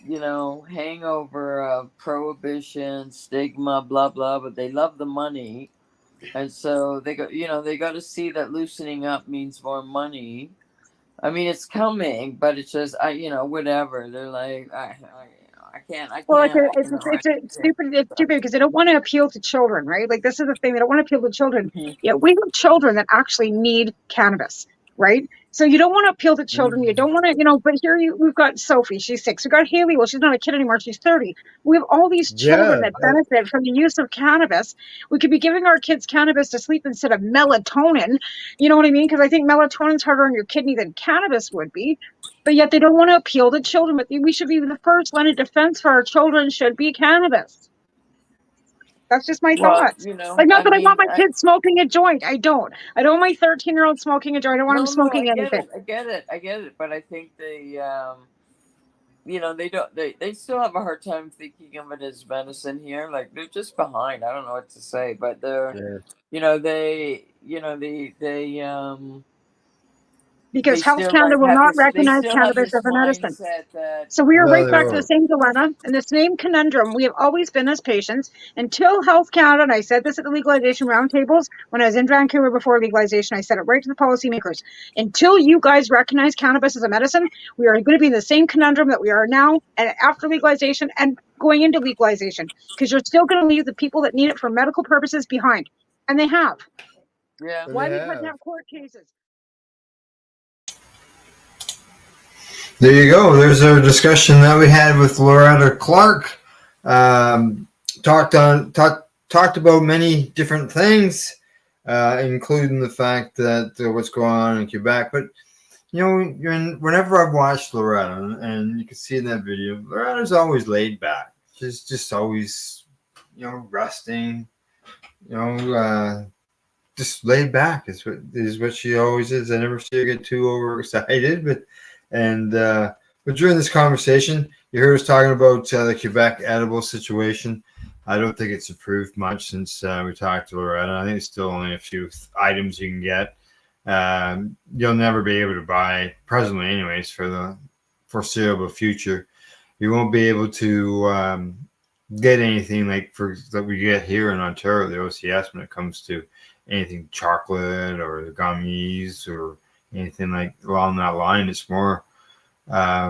you know, hangover of prohibition, stigma, blah blah. But they love the money, and so they got to see that loosening up means more money. I mean, it's coming, but it's just whatever. They're like, I can't.
Well, it's stupid because they don't want to appeal to children, right? Like, this is the thing, they don't want to appeal to children. Mm-hmm. Yet we have children that actually need cannabis, right? So you don't want to appeal to children. You don't want to, but here we've got Sophie, she's 6. We've got Hayley, well, she's not a kid anymore, she's 30. We have all these children that benefit from the use of cannabis. We could be giving our kids cannabis to sleep instead of melatonin. You know what I mean? Because I think melatonin's harder on your kidney than cannabis would be. But yet they don't want to appeal to children. But we should be the first line of defense for our children should be cannabis. That's just my thoughts. Like, not that I want my kids smoking a joint. I don't want my 13-year-old smoking a joint. I don't want him smoking anything.
I get it. But I think they still have a hard time thinking of it as medicine here. Like, they're just behind. I don't know what to say, but they're,
because Health Canada will not recognize cannabis as a medicine. So we are right back to the same dilemma and the same conundrum we have always been as patients until Health Canada, and I said this at the legalization roundtables when I was in Vancouver before legalization, I said it right to the policymakers. Until you guys recognize cannabis as a medicine, we are going to be in the same conundrum that we are now and after legalization and going into legalization, because you're still going to leave the people that need it for medical purposes behind. And they have.
Yeah.
Why we couldn't have court cases?
There you go. There's our discussion that we had with Loretta Clark. Talked about many different things, including the fact that what's going on in Quebec. But whenever I've watched Loretta, and you can see in that video, Loretta's always laid back. She's just always, resting. Just laid back is what she always is. I never see her get too overexcited, but during this conversation, you heard us talking about the Quebec edible situation. I don't think it's improved much since we talked to Loretta. I think it's still only a few items you can get. You'll never be able to buy, presently anyways, for the foreseeable future. You won't be able to get anything like that we get here in Ontario, the OCS, when it comes to anything chocolate or the gummies or anything like along that line. It's more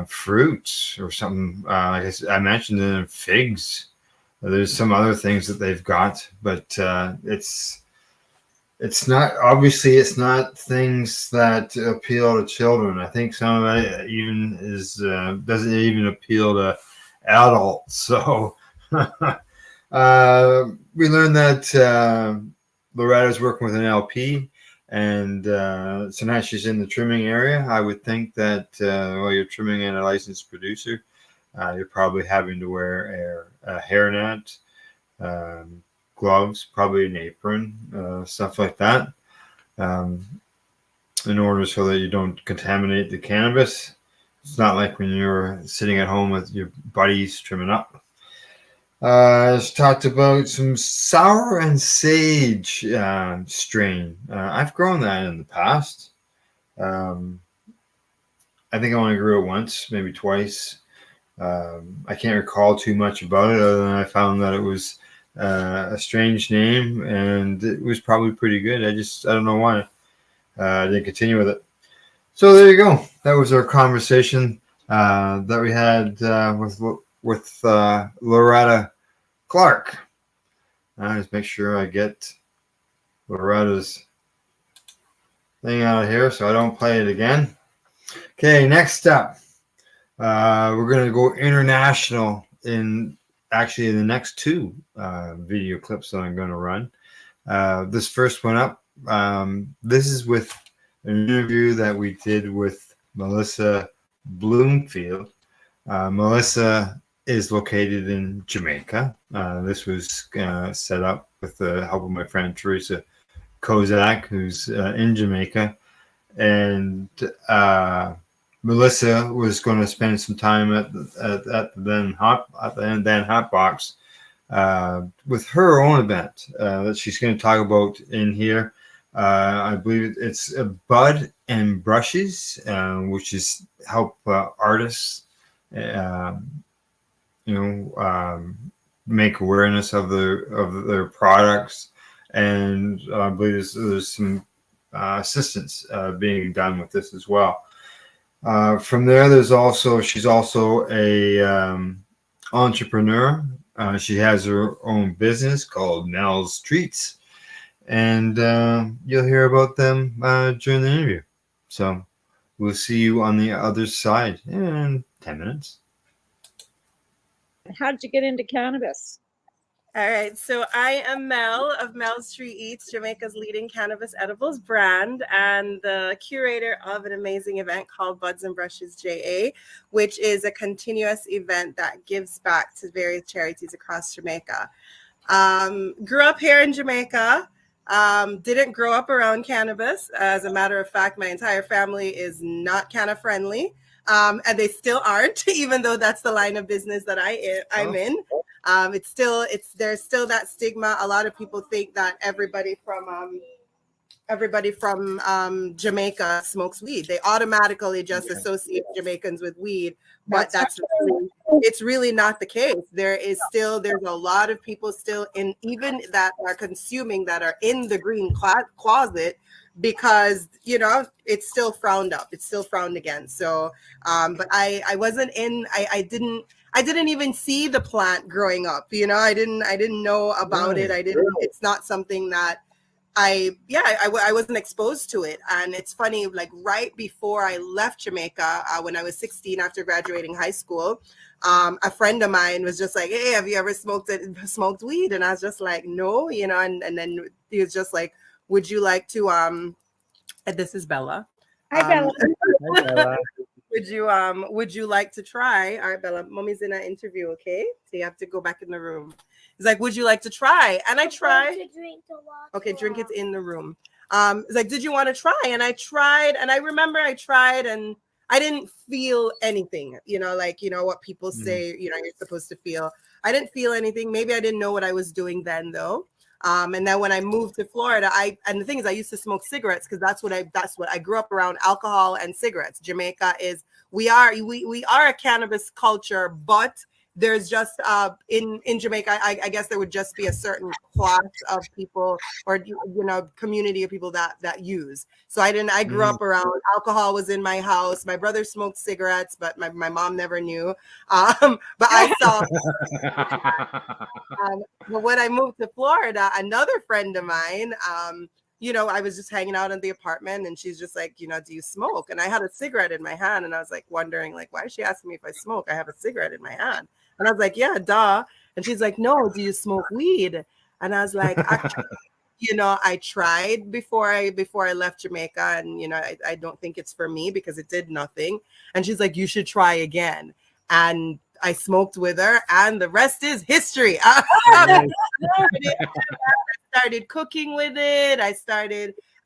fruits or something. Like I mentioned, figs. There's some other things that they've got, but it's it's not things that appeal to children. I think some of it even doesn't even appeal to adults. So we learned that Loretta's working with an LP, and so now she's in the trimming area. I would think that while you're trimming in a licensed producer, you're probably having to wear a hairnet, gloves, probably an apron, stuff like that, in order so that you don't contaminate the cannabis. It's not like when you're sitting at home with your buddies trimming up. It's talked about some sour and sage strain. I've grown that in the past. I think I only grew it once, maybe twice. I can't recall too much about it other than I found that it was a strange name and it was probably pretty good. I don't know why I didn't continue with it. So there you go. That was our conversation that we had with Loretta Clark. I just make sure I get Loretta's thing out of here so I don't play it again. Okay, next up, we're going to go international in the next two video clips that I'm going to run. This first one up, this is with an interview that we did with Melissa Bloomfield. Melissa is located in Jamaica. This was set up with the help of my friend Teresa Kozak, who's in Jamaica. And Melissa was going to spend some time at the then Hotbox with her own event that she's going to talk about in here. I believe it's Bud and Brushes, which is help artists, make awareness of their products, and I believe there's some assistance being done with this as well. From there, she's also a entrepreneur. She has her own business called Nell's Treats. And you'll hear about them during the interview. So we'll see you on the other side in 10 minutes.
How did you get into cannabis?
All right, so I am Mel of Mel's Tree Eats, Jamaica's leading cannabis edibles brand, and the curator of an amazing event called Buds and Brushes JA, which is a continuous event that gives back to various charities across Jamaica. Grew up here in Jamaica. Didn't grow up around cannabis. As a matter of fact, my entire family is not canna friendly, and they still aren't, even though that's the line of business that I'm in. There's still that stigma. A lot of people think that everybody from Jamaica smokes weed. They automatically just associate Jamaicans with weed, but it's really not the case. There's a lot of people still even that are consuming that are in the green closet because it's still frowned up. It's still frowned against. So, but I didn't even see the plant growing up. I didn't know about it. It's not something that I wasn't exposed to it. And it's funny, like right before I left Jamaica, when I was 16 after graduating high school, a friend of mine was just like, hey, have you ever smoked weed? And I was just like, no, and then he was just like, would you like to, and this is Bella.
Hi, Bella.
Hi, Bella. Would you like to try? All right, Bella, mommy's in an interview, okay? So you have to go back in the room. He's like, would you like to try? And I tried. Okay, drink it in the room. It's like, did you want to try? And I tried, and I remember I tried, and I didn't feel anything, what people say, you're supposed to feel. I didn't feel anything. Maybe I didn't know what I was doing then, though. And then when I moved to Florida, and the thing is, I used to smoke cigarettes because that's what I grew up around, alcohol and cigarettes. Jamaica is we are a cannabis culture, but there's just in Jamaica, I guess there would just be a certain class of people or community of people that use. So I grew up around alcohol was in my house. My brother smoked cigarettes, but my mom never knew. But I saw. But when I moved to Florida, another friend of mine I was just hanging out in the apartment, and she's just like, do you smoke? And I had a cigarette in my hand, and I was like wondering, like, why is she asking me if I smoke? I have a cigarette in my hand. And I was like, yeah, duh. And she's like, no, do you smoke weed? And I was like, actually, I tried before I left Jamaica, and I don't think it's for me because it did nothing. And she's like, you should try again. And I smoked with her, and the rest is history. I started cooking with it.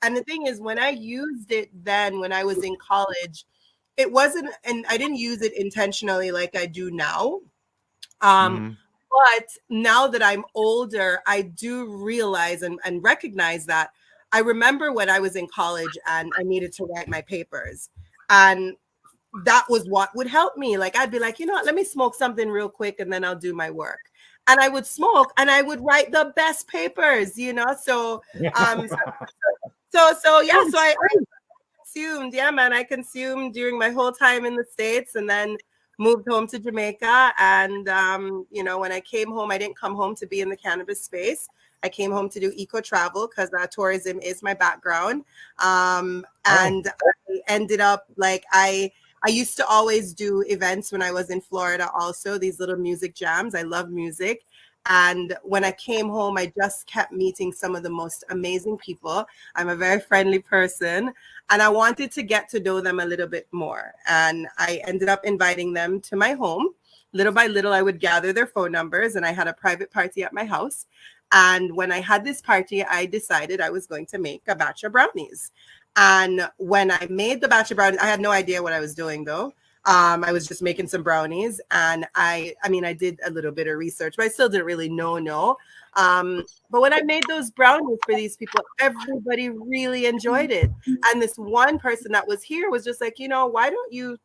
And the thing is, when I used it then, when I was in college, it wasn't, and I didn't use it intentionally like I do now. But now that I'm older, I do realize and recognize that I remember when I was in college and I needed to write my papers, and that was what would help me. Like, I'd be like, what, let me smoke something real quick and then I'll do my work. And I would smoke and I would write the best papers, so I consumed. Yeah, man, I consumed during my whole time in the States, and then moved home to Jamaica. And when I came home, I didn't come home to be in the cannabis space. I came home to do eco travel because tourism is my background. And I ended up I used to always do events when I was in Florida, also these little music jams. I love music. And when I came home, I just kept meeting some of the most amazing people. I'm a very friendly person, and I wanted to get to know them a little bit more. And I ended up inviting them to my home. Little by little, I would gather their phone numbers, and I had a private party at my house. And when I had this party, I decided I was going to make a batch of brownies. And when I made the batch of brownies, I had no idea what I was doing, though. I was just making some brownies, and I did a little bit of research, but I still didn't really know. But when I made those brownies for these people, everybody really enjoyed it. And this one person that was here was just like, why don't you,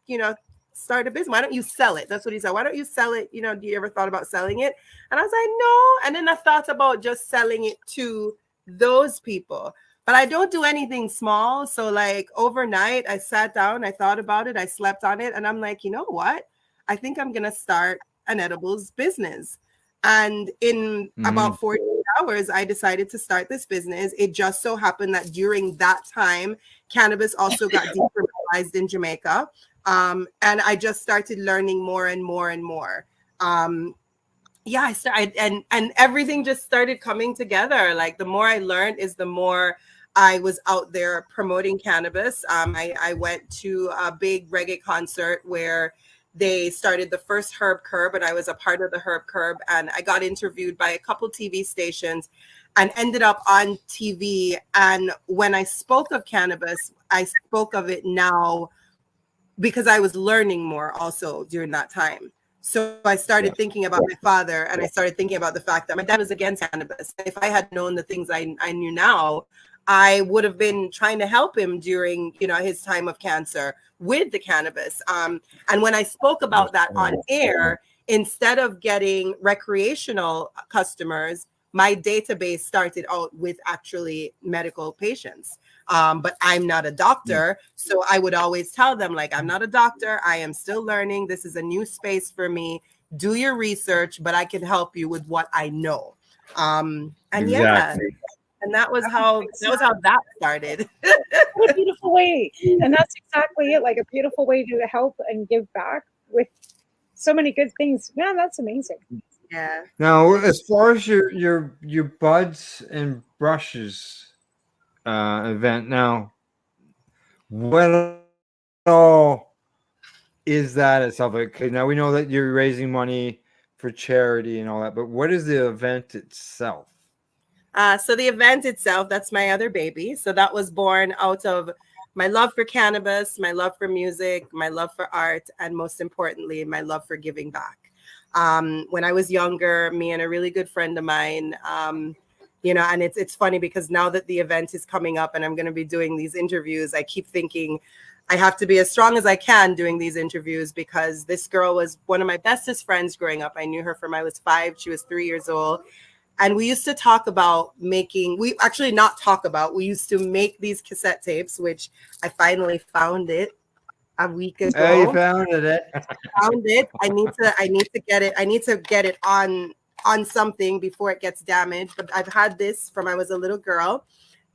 start a business? Why don't you sell it? That's what he said. Why don't you sell it? Do you ever thought about selling it? And I was like, no. And then I thought about just selling it to those people. But I don't do anything small. So overnight, I sat down, I thought about it, I slept on it. And I'm like, you know what? I think I'm going to start an edibles business. And in about 48 hours, I decided to start this business. It just so happened that during that time, cannabis also got decriminalized in Jamaica. And I just started learning more and more and more. I started, and everything just started coming together. Like, the more I learned is the more I was out there promoting cannabis. I went to a big reggae concert where they started the first Herb Curb, and I was a part of the Herb Curb. And I got interviewed by a couple TV stations and ended up on TV. And when I spoke of cannabis, I spoke of it now because I was learning more also during that time. So I started thinking about my father, and I started thinking about the fact that my dad was against cannabis. If I had known the things I knew now, I would have been trying to help him during, his time of cancer with the cannabis. And when I spoke about that on air, instead of getting recreational customers, my database started out with actually medical patients. But I'm not a doctor. So I would always tell them, I'm not a doctor. I am still learning. This is a new space for me. Do your research, but I can help you with what I know. And that was how that started.
What a beautiful way. And that's exactly it. Like, a beautiful way to help and give back with so many good things. Man, that's amazing.
Yeah.
Now, as far as your buds and brushes event, now, what all is that itself? Okay, now we know that you're raising money for charity and all that, but what is the event itself?
So the event itself, that's my other baby. So that was born out of my love for cannabis, my love for music, my love for art, and most importantly, my love for giving back. When I was younger, me and a really good friend of mine, and it's funny because now that the event is coming up and I'm going to be doing these interviews, I keep thinking I have to be as strong as I can doing these interviews, because this girl was one of my bestest friends growing up. I knew her from I was 5. She was 3 years old. And we used to talk about we used to make these cassette tapes, which I finally found it a week ago.
Oh, you found it.
Found it. I need to get it. I need to get it on something before it gets damaged. But I've had this from I was a little girl.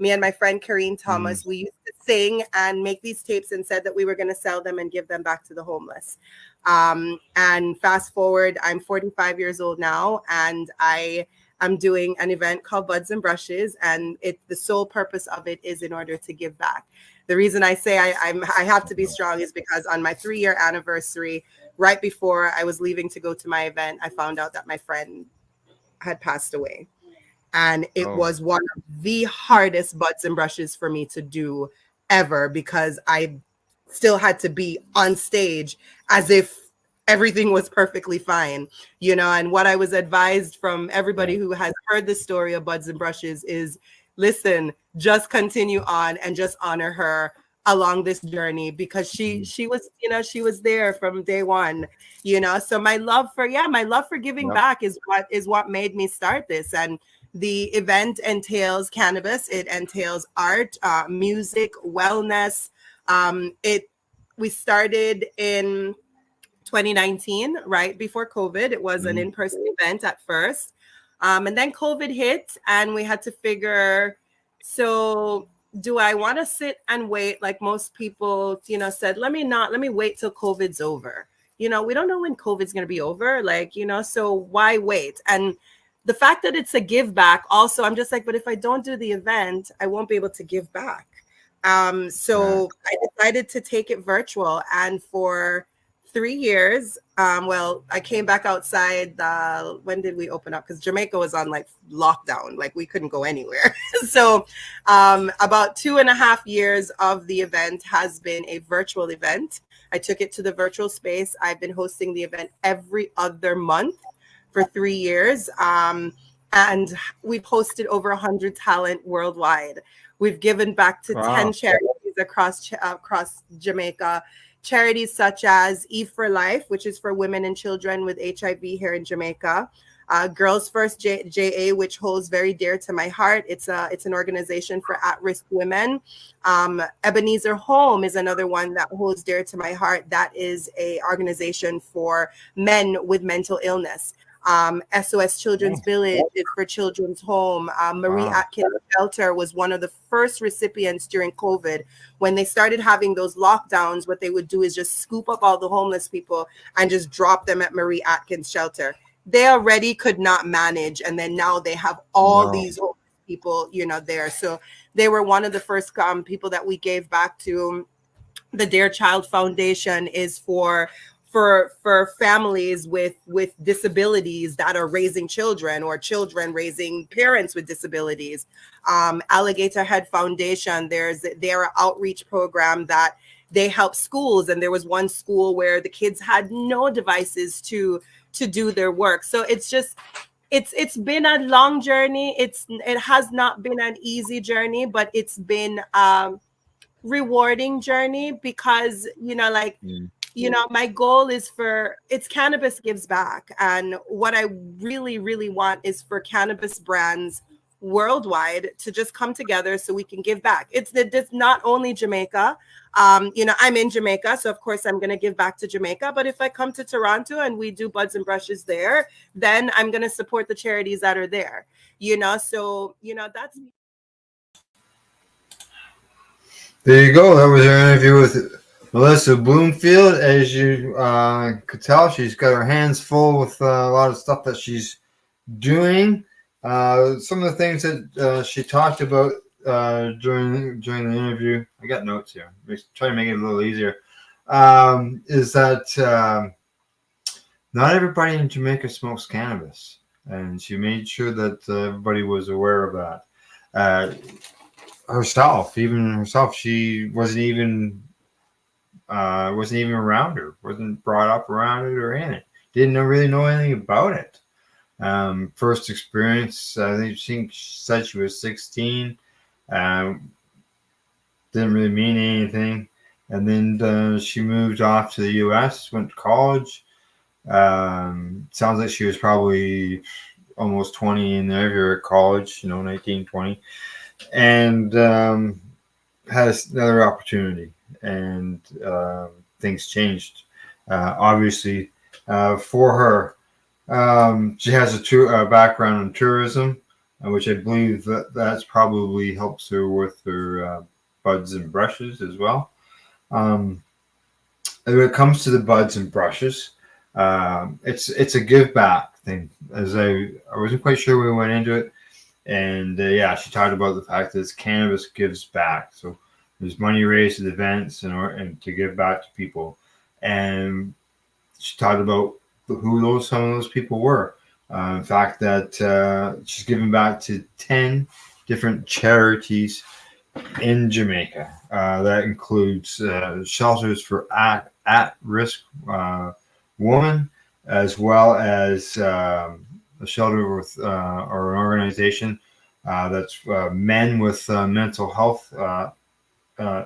me and my friend Karine Thomas, we used to sing and make these tapes and said that we were going to sell them and give them back to the homeless. And fast forward, I'm 45 years old now, and I'm doing an event called Buds and Brushes, and the sole purpose of it is in order to give back. The reason I say I have to be strong is because on my 3-year anniversary, right before I was leaving to go to my event, I found out that my friend had passed away. And it was one of the hardest Buds and Brushes for me to do ever, because I still had to be on stage as if everything was perfectly fine, you know. And what I was advised from everybody who has heard the story of Buds and Brushes is, listen, just continue on and just honor her along this journey, because she was, you know, she was there from day one, you know. So my love for giving back is what made me start this. And the event entails cannabis, it entails art, music, wellness. We started in 2019, right before COVID. It was an in-person event at first. And then COVID hit, and we had to figure, so do I want to sit and wait like most people, you know, said, let me wait till COVID's over. You know, we don't know when COVID's going to be over, like, you know, so why wait? And the fact that it's a give back also, I'm just like, but if I don't do the event, I won't be able to give back. So I decided to take it virtual, and for 3 years, I came back outside. When did we open up? Because Jamaica was on like lockdown, like we couldn't go anywhere. So about 2.5 years of the event has been a virtual event. I took it to the virtual space. I've been hosting the event every other month for 3 years. And we've hosted over 100 talent worldwide. We've given back to 10 charities across Jamaica. Charities such as Eve for Life, which is for women and children with HIV here in Jamaica. Girls First JA, which holds very dear to my heart. It's an organization for at-risk women. Ebenezer Home is another one that holds dear to my heart. That is a organization for men with mental illness. SOS Children's Village is for Children's Home. Marie Atkins Shelter was one of the first recipients during COVID. When they started having those lockdowns, what they would do is just scoop up all the homeless people and just drop them at Marie Atkins Shelter. They already could not manage, and then now they have all these homeless people, you know, there. So they were one of the first people that we gave back to. The Dear Child Foundation is for families with disabilities that are raising children, or children raising parents with disabilities. Alligator Head Foundation, their outreach program that they help schools, and there was one school where the kids had no devices to do their work. So it's been a long journey. It has not been an easy journey, but it's been rewarding journey, because, you know, like, you know, my goal is it's cannabis gives back. And what I really, really want is for cannabis brands worldwide to just come together so we can give back. It's not only Jamaica. You know, I'm in Jamaica, so of course I'm going to give back to Jamaica. But if I come to Toronto and we do Buds and Brushes there, then I'm going to support the charities that are there, you know. So, you know, that's...
There you go. That was our interview with Melissa Bloomfield. As you could tell, she's got her hands full with a lot of stuff that she's doing. Some of the things that she talked about during the interview, I got notes here. Try to make it a little easier. Is that not everybody in Jamaica smokes cannabis, and she made sure that everybody was aware of that. Herself, she wasn't even around her, wasn't brought up around it or in it, didn't really know anything about it. First experience, I think she said she was 16, didn't really mean anything, and then she moved off to the US, went to college. Sounds like she was probably almost 20 in there if you're at college, 19, 20, and had another opportunity, and things changed, obviously, for her. She has a background in tourism, which I believe that's probably helps her with her buds and brushes as well. When it comes to the buds and brushes, it's a give back thing. As I wasn't quite sure we went into it, and she talked about the fact that cannabis gives back. So there's money raised at events and to give back to people, and she talked about who some of those people were. In fact, that she's given back to 10 different charities in Jamaica. That includes shelters for at-risk women, as well as a shelter with or an organization that's men with mental health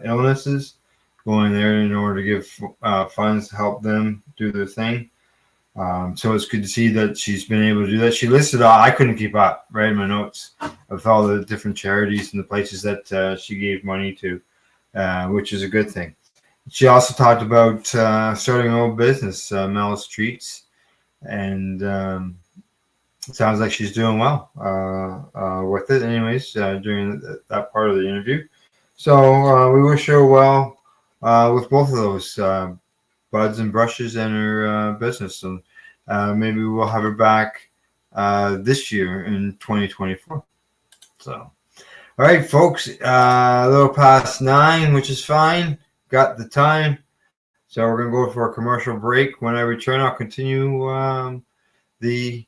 illnesses, going there in order to give funds to help them do their thing. So it's good to see that she's been able to do that. She listed all, I couldn't keep up, right, in my notes of all the different charities and the places that she gave money to, which is a good thing. She also talked about starting her own business, Mel's Treats, and it sounds like she's doing well with it anyways, during that part of the interview. So we wish her well with both of those buds and brushes and her business, and maybe we'll have her back this year in 2024. So, all right, folks, a little past 9, which is fine. Got the time, so we're gonna go for a commercial break. When I return, I'll continue the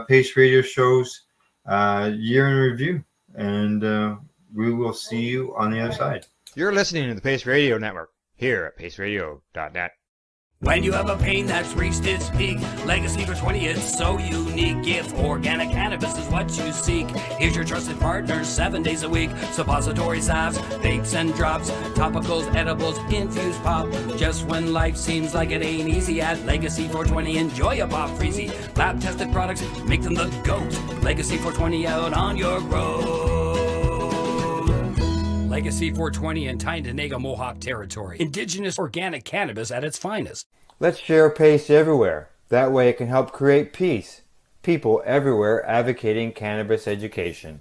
Pace Radio Show's year in review, and we will see you on the other side.
You're listening to the Pace Radio Network here at paceradio.net.
When you have a pain that's reached its peak, Legacy for 20 is so unique. If organic cannabis is what you seek, here's your trusted partner 7 days a week. Suppository salves, vapes and drops, topicals, edibles, infused pop. Just when life seems like it ain't easy, at Legacy 420 enjoy a pop freezy. Lab tested products make them the GOAT. Legacy 420 out on your road. Legacy 420 in Tyndonega Mohawk territory. Indigenous organic cannabis at its finest.
Let's share Pace everywhere. That way it can help create peace. People everywhere advocating cannabis education.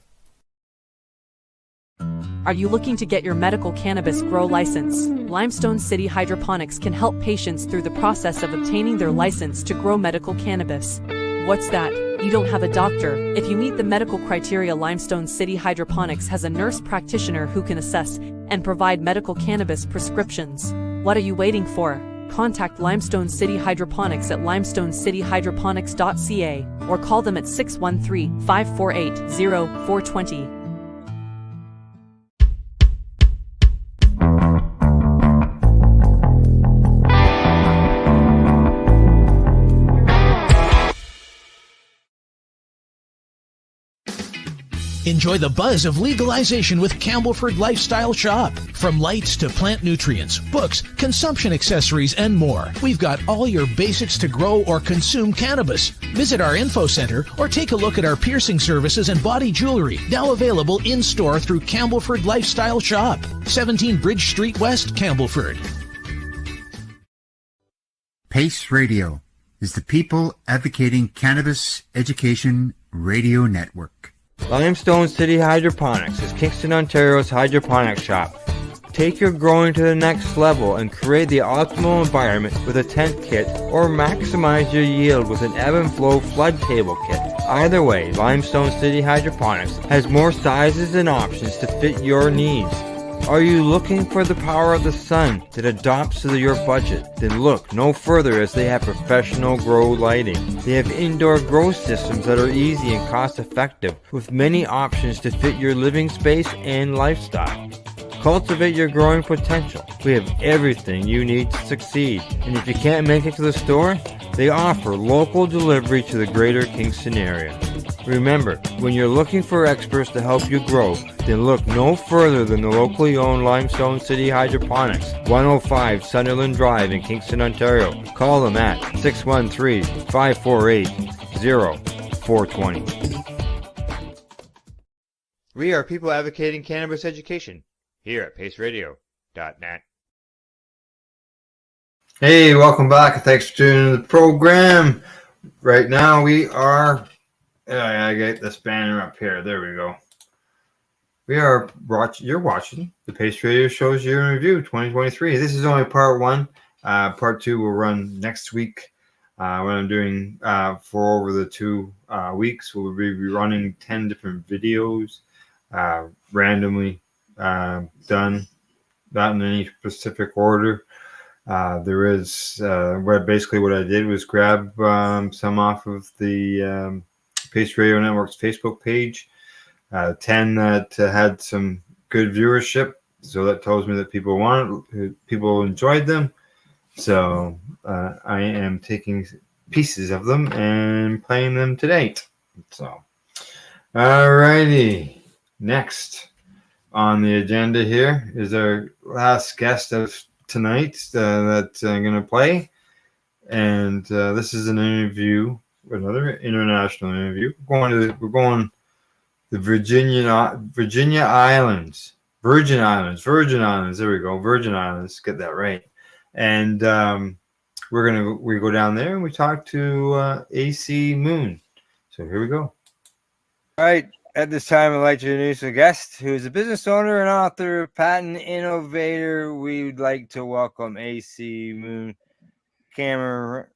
Are you looking to get your medical cannabis grow license? Limestone City Hydroponics can help patients through the process of obtaining their license to grow medical cannabis. What's that? You don't have a doctor. If you meet the medical criteria, Limestone City Hydroponics has a nurse practitioner who can assess and provide medical cannabis prescriptions. What are you waiting for? Contact Limestone City Hydroponics at limestonecityhydroponics.ca or call them at 613-548-0420.
Enjoy the buzz of legalization with Campbellford Lifestyle Shop. From lights to plant nutrients, books, consumption accessories, and more, we've got all your basics to grow or consume cannabis. Visit our info center or take a look at our piercing services and body jewelry, now available in-store through Campbellford Lifestyle Shop, 17 Bridge Street West, Campbellford.
Pace Radio is the people advocating cannabis education radio network.
Limestone City Hydroponics is Kingston, Ontario's hydroponics shop. Take your growing to the next level and create the optimal environment with a tent kit, or maximize your yield with an ebb and flow flood table kit. Either way, Limestone City Hydroponics has more sizes and options to fit your needs. Are you looking for the power of the sun that adapts to your budget? Then look no further, as they have professional grow lighting. They have indoor grow systems that are easy and cost effective, with many options to fit your living space and lifestyle. Cultivate your growing potential. We have everything you need to succeed. And if you can't make it to the store, they offer local delivery to the greater Kingston area. Remember, when you're looking for experts to help you grow, then look no further than the locally owned Limestone City Hydroponics, 105 Sunderland Drive in Kingston, Ontario. Call them at 613-548-0420.
We are people advocating cannabis education here at paceradio.net.
Hey, welcome back, and thanks for tuning in the program. Right now we are I get this banner up here. There we go. You're watching the Pace Radio Show's Year in Review 2023. This is only part one. Part two will run next week. When I'm doing for over the 2 weeks, we'll be running 10 different videos, randomly done, not in any specific order. There is basically what I did was grab some off of the Pace Radio Network's Facebook page. 10 that had some good viewership, so that tells me that people enjoyed them. So I am taking pieces of them and playing them to date. So, alrighty. Next on the agenda here is our last guest of tonight that I'm going to play, and this is an interview, another international interview. We're going. The Virgin Islands. There we go. Virgin Islands. Get that right. And we go down there and we talk to AC Moon. So here we go. All right. At this time, I'd like to introduce a guest who is a business owner and author, patent innovator. We'd like to welcome AC Moon, cameraman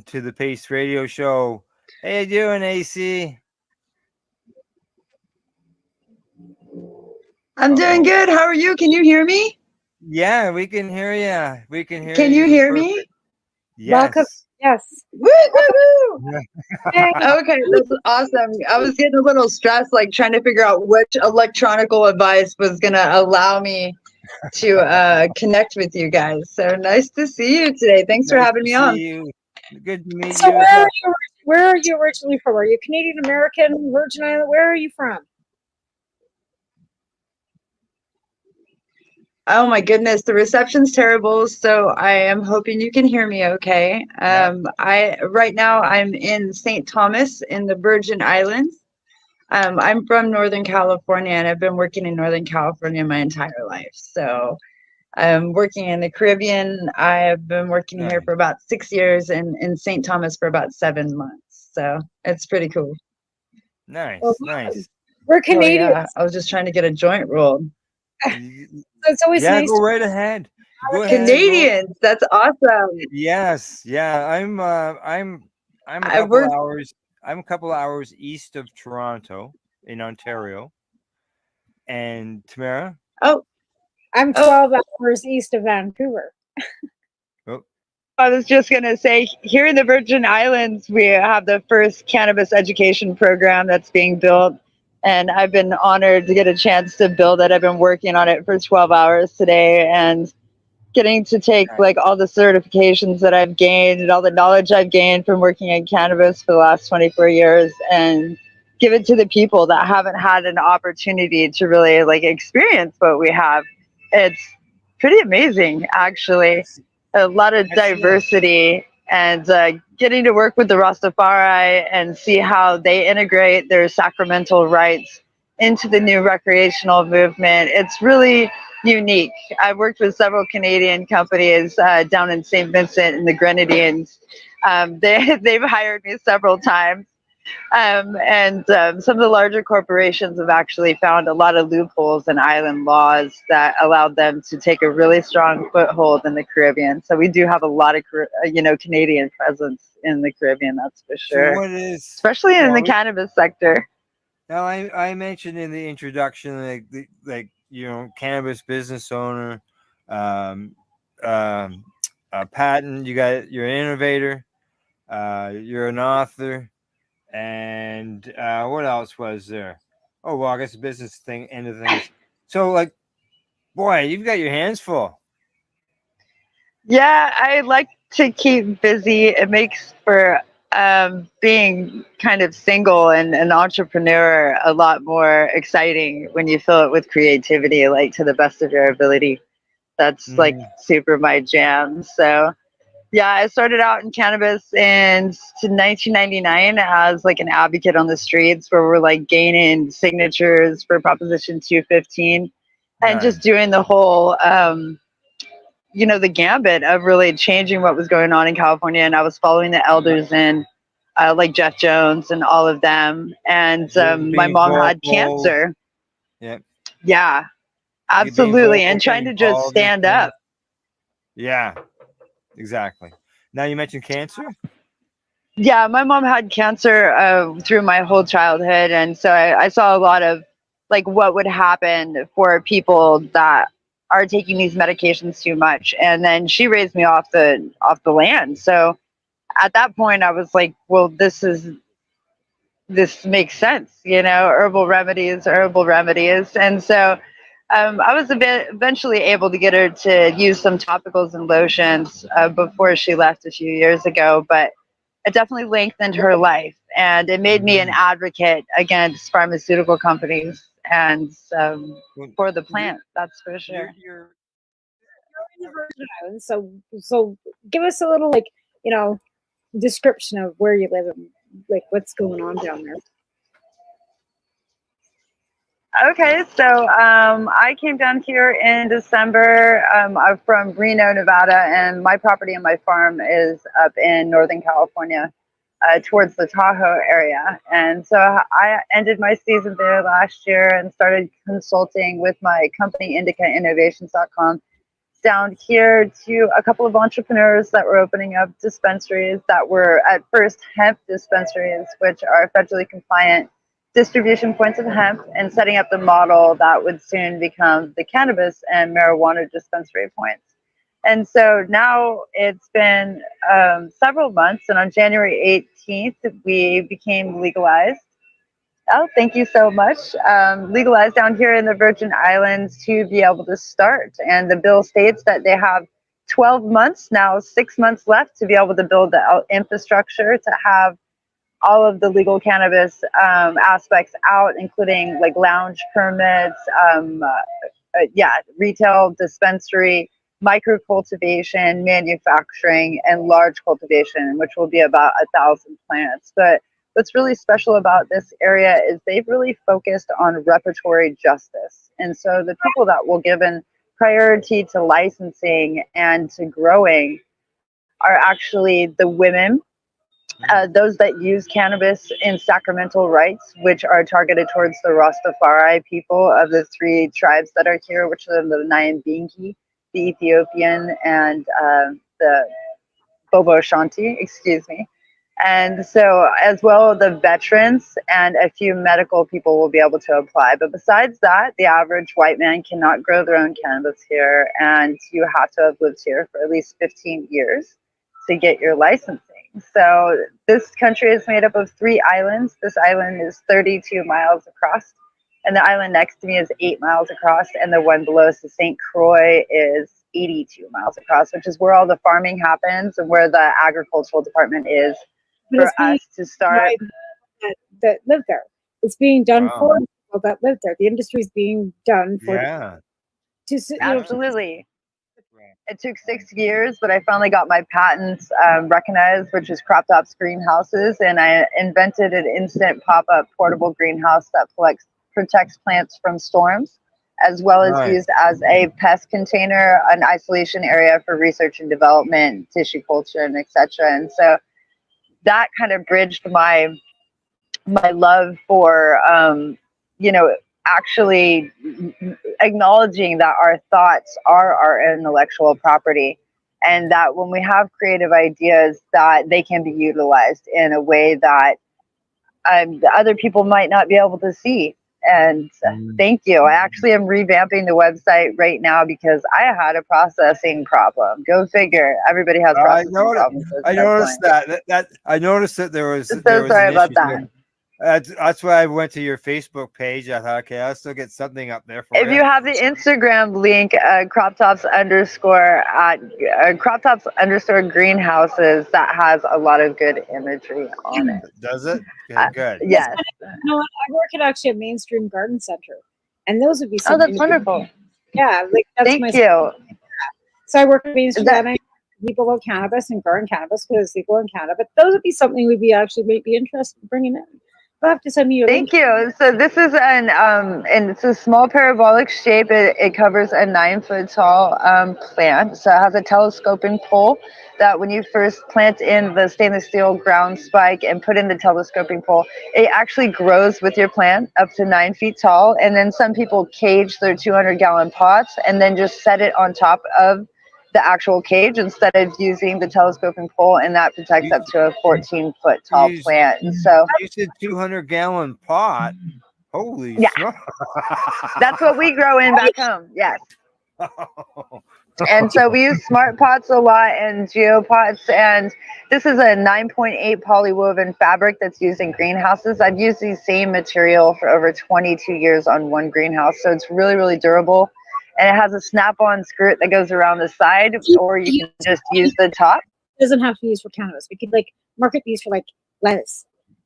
to the Pace Radio Show. How you doing, AC?
I'm doing good. How are you? Can you hear me?
Yeah, we can hear you.
Can you hear me?
Yes.
Welcome. Yes.
Woo, woo, woo. Okay, that's awesome. I was getting a little stressed, like trying to figure out which electronical device was going to allow me to connect with you guys. So nice to see you today. Thanks for having me on.
Good to meet
So
you.
where are you originally from? Are you Canadian American, Virgin Island? Where are you from?
Oh my goodness, the reception's terrible, so I am hoping you can hear me okay. Right now I'm in St. Thomas in the Virgin Islands. I'm from Northern California, and I've been working in Northern California my entire life. So I'm working in the Caribbean. I've been working here for about 6 years, and in St. Thomas for about 7 months. So it's pretty cool.
Nice.
We're Canadian.
Yeah, I was just trying to get a joint rolled.
It's always nice.
Go right ahead.
Canadians, that's awesome.
Yes, yeah. I'm a couple hours east of Toronto in Ontario. And Tamara?
I'm 12 hours east of Vancouver.
I was just going to say, here in the Virgin Islands, we have the first cannabis education program that's being built. And I've been honored to get a chance to build it. I've been working on it for 12 hours today and getting to take like all the certifications that I've gained and all the knowledge I've gained from working in cannabis for the last 24 years and give it to the people that haven't had an opportunity to really like experience what we have. It's pretty amazing, actually. A lot of diversity and getting to work with the Rastafari and see how they integrate their sacramental rights into the new recreational movement. It's really unique. I've worked with several Canadian companies down in St. Vincent and the Grenadines. They've hired me several times. And some of the larger corporations have actually found a lot of loopholes in island laws that allowed them to take a really strong foothold in the Caribbean. So we do have a lot of, Canadian presence in the Caribbean, that's for sure. Especially in the cannabis sector.
Now, I mentioned in the introduction, cannabis business owner, a patent. You're an innovator. You're an author. And what else was there? Oh, well, I guess the business thing, end of things. So, boy, you've got your hands full.
Yeah, I like to keep busy. It makes for being kind of single and an entrepreneur a lot more exciting when you fill it with creativity, to the best of your ability. That's super my jam. So yeah, I started out in cannabis in 1999 as an advocate on the streets where we're gaining signatures for Proposition 215 and just doing the whole, the gambit of really changing what was going on in California. And I was following the elders in like Jeff Jones and all of them. And my mom had cancer.
Yeah.
Yeah, absolutely. And trying to just stand up.
Yeah, exactly. Now you mentioned cancer.
Yeah, my mom had cancer through my whole childhood, and so I saw a lot of like what would happen for people that are taking these medications too much. And then she raised me off the land. So at that point, I was like, well, this makes sense, herbal remedies. And so I was eventually able to get her to use some topicals and lotions before she left a few years ago, but it definitely lengthened her life, and it made me an advocate against pharmaceutical companies and for the plant. That's for sure.
You're in the Virgin Islands, so give us a little description of where you live and like what's going on down there.
Okay, so I came down here in December. I'm from Reno, Nevada, and my property and my farm is up in Northern California, towards the Tahoe area. And so I ended my season there last year and started consulting with my company, IndicaInnovations.com, down here to a couple of entrepreneurs that were opening up dispensaries that were at first hemp dispensaries, which are federally compliant distribution points of hemp, and setting up the model that would soon become the cannabis and marijuana dispensary points. And so now it's been several months, and on January 18th, we became legalized. Oh, thank you so much. Legalized down here in the Virgin Islands to be able to start. And the bill states that they have 12 months now, 6 months left to be able to build the infrastructure to have all of the legal cannabis aspects out, including like lounge permits, retail, dispensary, micro cultivation, manufacturing, and large cultivation, which will be about 1,000 plants. But what's really special about this area is they've really focused on repertory justice. And so the people that will given priority to licensing and to growing are actually the women, those that use cannabis in sacramental rites, which are targeted towards the Rastafari people of the 3 tribes that are here, which are the Nyambingi, the Ethiopian, and the Bobo Ashanti, excuse me. And so as well, the veterans and a few medical people will be able to apply. But besides that, the average white man cannot grow their own cannabis here, and you have to have lived here for at least 15 years to get your licensing. So this country is made up of 3 islands. This island is 32 miles across, and the island next to me is 8 miles across, and the one below us, the St. Croix, is 82 miles across, which is where all the farming happens and where the agricultural department is for us to start.
That live there. It's being done for people that live there. The industry is being done for
Absolutely. It took 6 years, but I finally got my patents recognized, which is crop tops greenhouses, and I invented an instant pop-up portable greenhouse that protects plants from storms, as well as used as a pest container, an isolation area for research and development, tissue culture, and etc. And so that kind of bridged my love for actually acknowledging that our thoughts are our intellectual property, and that when we have creative ideas that they can be utilized in a way that the other people might not be able to see. And thank you. I actually am revamping the website right now because I had a processing problem. Go figure. Everybody has processing problems.
I noticed that. I noticed that there was.
Sorry about that.
That's why I went to your Facebook page. I thought, okay, I'll still get something up there for
you. If you have the Instagram link, crop tops greenhouses, that has a lot of good imagery on it.
Does it? Okay, good.
Yes.
You know what? I work at actually a mainstream garden center, and those would be something.
Oh, that's wonderful.
Yeah, like that's
Thank you.
So I work at mainstream garden. People about cannabis and growing cannabis because it's legal in Canada, but those would be something we'd be actually might be interested in bringing in. I'll have to send me a
Thank you. So this is and it's a small parabolic shape. It covers a 9-foot tall plant. So it has a telescoping pole that when you first plant in the stainless steel ground spike and put in the telescoping pole, it actually grows with your plant up to 9 feet tall. And then some people cage their 200-gallon pots and then just set it on top of the actual cage instead of using the telescoping pole, and that protects up to a 14-foot tall plant. And so
you said 200-gallon pot. Holy
yeah, that's what we grow in back home. Yes. And so we use smart pots a lot and geopots, and this is a 9.8 polywoven fabric that's used in greenhouses. I've used the same material for over 22 years on one greenhouse, so it's really, really durable. And it has a snap-on skirt that goes around the side, or you can just use the top.
It doesn't have to be used for cannabis. We could like market these for like lettuce.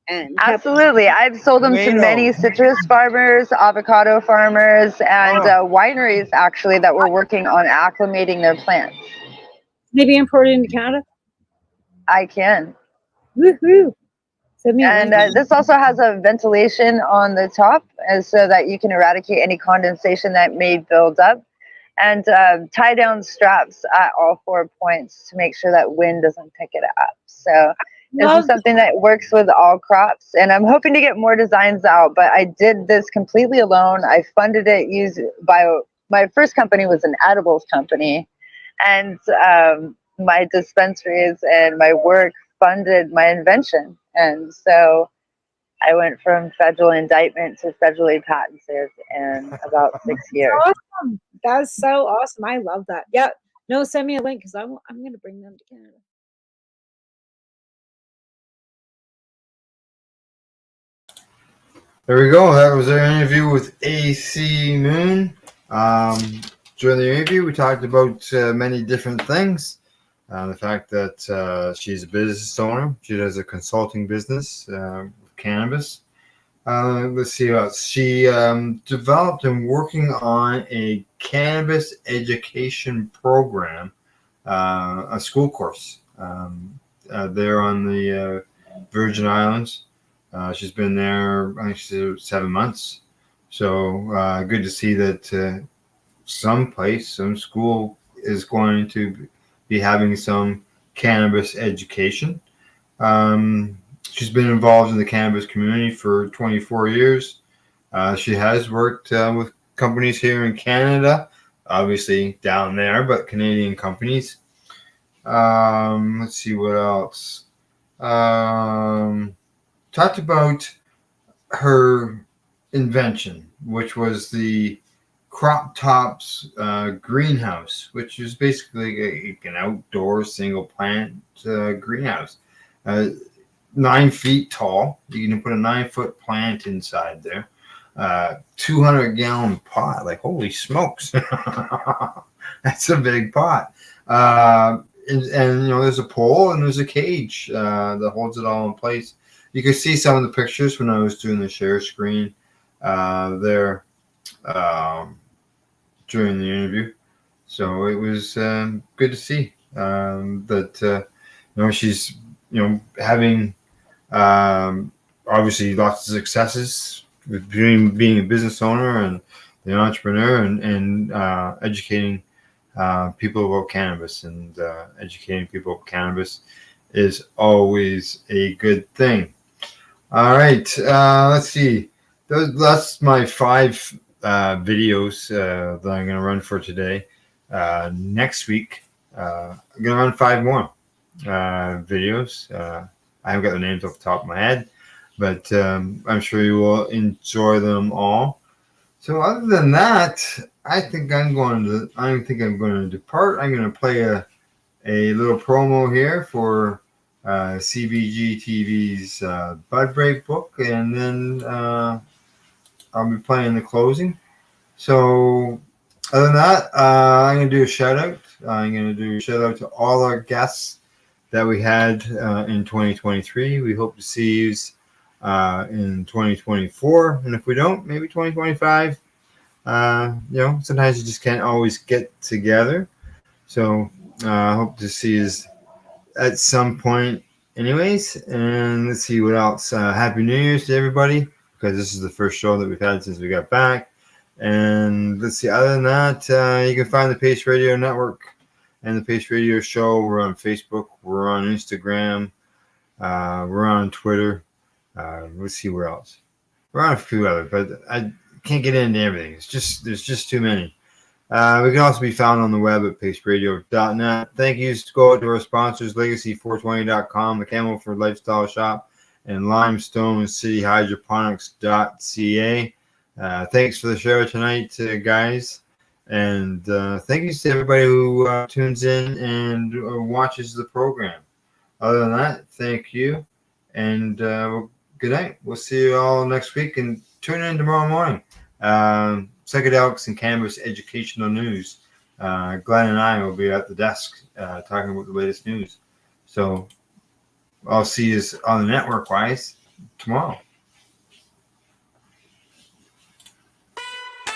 And
absolutely, I've sold them to many citrus farmers, avocado farmers, and wineries actually that were working on acclimating their plants.
Maybe imported into Canada.
I can.
Woohoo!
And this also has a ventilation on the top, so that you can eradicate any condensation that may build up, and tie down straps at all 4 points to make sure that wind doesn't pick it up. So this is something that works with all crops, and I'm hoping to get more designs out, but I did this completely alone. I funded it my first company was an edibles company, and my dispensaries and my work funded my invention. And so I went from federal indictment to federally patented in about 6 years.
Awesome. That's so awesome. I love that. Yeah. No, send me a link because I'm going to bring them to Canada.
There we go. That was our interview with AC Moon. During the interview, we talked about many different things. The fact that she's a business owner. She does a consulting business with cannabis. Let's see what else. She developed and working on a cannabis education program, a school course there on the Virgin Islands. She's been there, I think she's 7 months. So good to see that some school is going to be having some cannabis education. She's been involved in the cannabis community for 24 years. She has worked with companies here in Canada, obviously down there, but Canadian companies. Let's see what else. Talked about her invention, which was the Crop Tops greenhouse, which is basically an outdoor single plant greenhouse. 9 feet tall. You can put a 9-foot plant inside there. 200-gallon pot. Like, holy smokes. That's a big pot. And there's a pole and there's a cage that holds it all in place. You can see some of the pictures when I was doing the share screen there during the interview. So it was good to see that she's having obviously lots of successes between being a business owner and the entrepreneur and educating people about cannabis, and educating people about cannabis is always a good thing. All right, let's see. That's my 5 videos that I'm going to run for today. Next week, I'm going to run 5 more videos. I haven't got the names off the top of my head, but I'm sure you will enjoy them all. So other than that, I think I'm going to depart. I'm going to play a little promo here for CBG TV's Bud Break book, and then I'll be playing the closing. So other than that, I'm going to do a shout out. I'm going to do a shout out to all our guests that we had in 2023. We hope to see you in 2024, and if we don't, maybe 2025. Sometimes you just can't always get together. So I hope to see you at some point anyways, and let's see what else. Happy New Year's to everybody, because this is the first show that we've had since we got back. And let's see, other than that, you can find the Pace Radio Network and the Pace Radio Show. We're on Facebook, we're on Instagram, we're on Twitter. Let's see where else. We're on a few other, but I can't get into everything. There's just too many. We can also be found on the web at paceradio.net. Thank yous go out to our sponsors, Legacy420.com, the Campbellford Lifestyle Shop, and Limestone City Hydroponics.ca. Thanks for the show tonight, guys. And thank you to everybody who tunes in and watches the program. Other than that, thank you. And good night. We'll see you all next week. And tune in tomorrow morning. Psychedelics and Cannabis Educational News. Glenn and I will be at the desk talking about the latest news. So I'll see you on the network-wise tomorrow.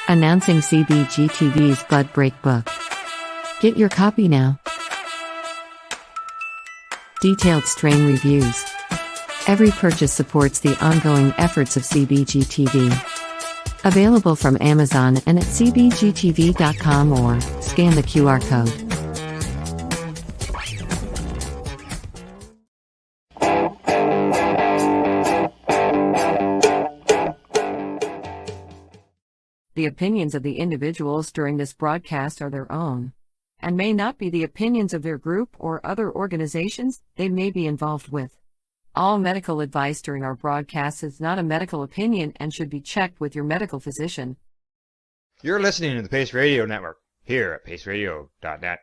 Announcing CBGTV's Bud Break book. Get your copy now. Detailed strain reviews. Every purchase supports the ongoing efforts of CBGTV. Available from Amazon and at cbgtv.com or scan the QR code. The opinions of the individuals during this broadcast are their own, and may not be the opinions of their group or other organizations they may be involved with. All medical advice during our broadcast is not a medical opinion and should be checked with your medical physician.
You're listening to the Pace Radio Network, here at paceradio.net.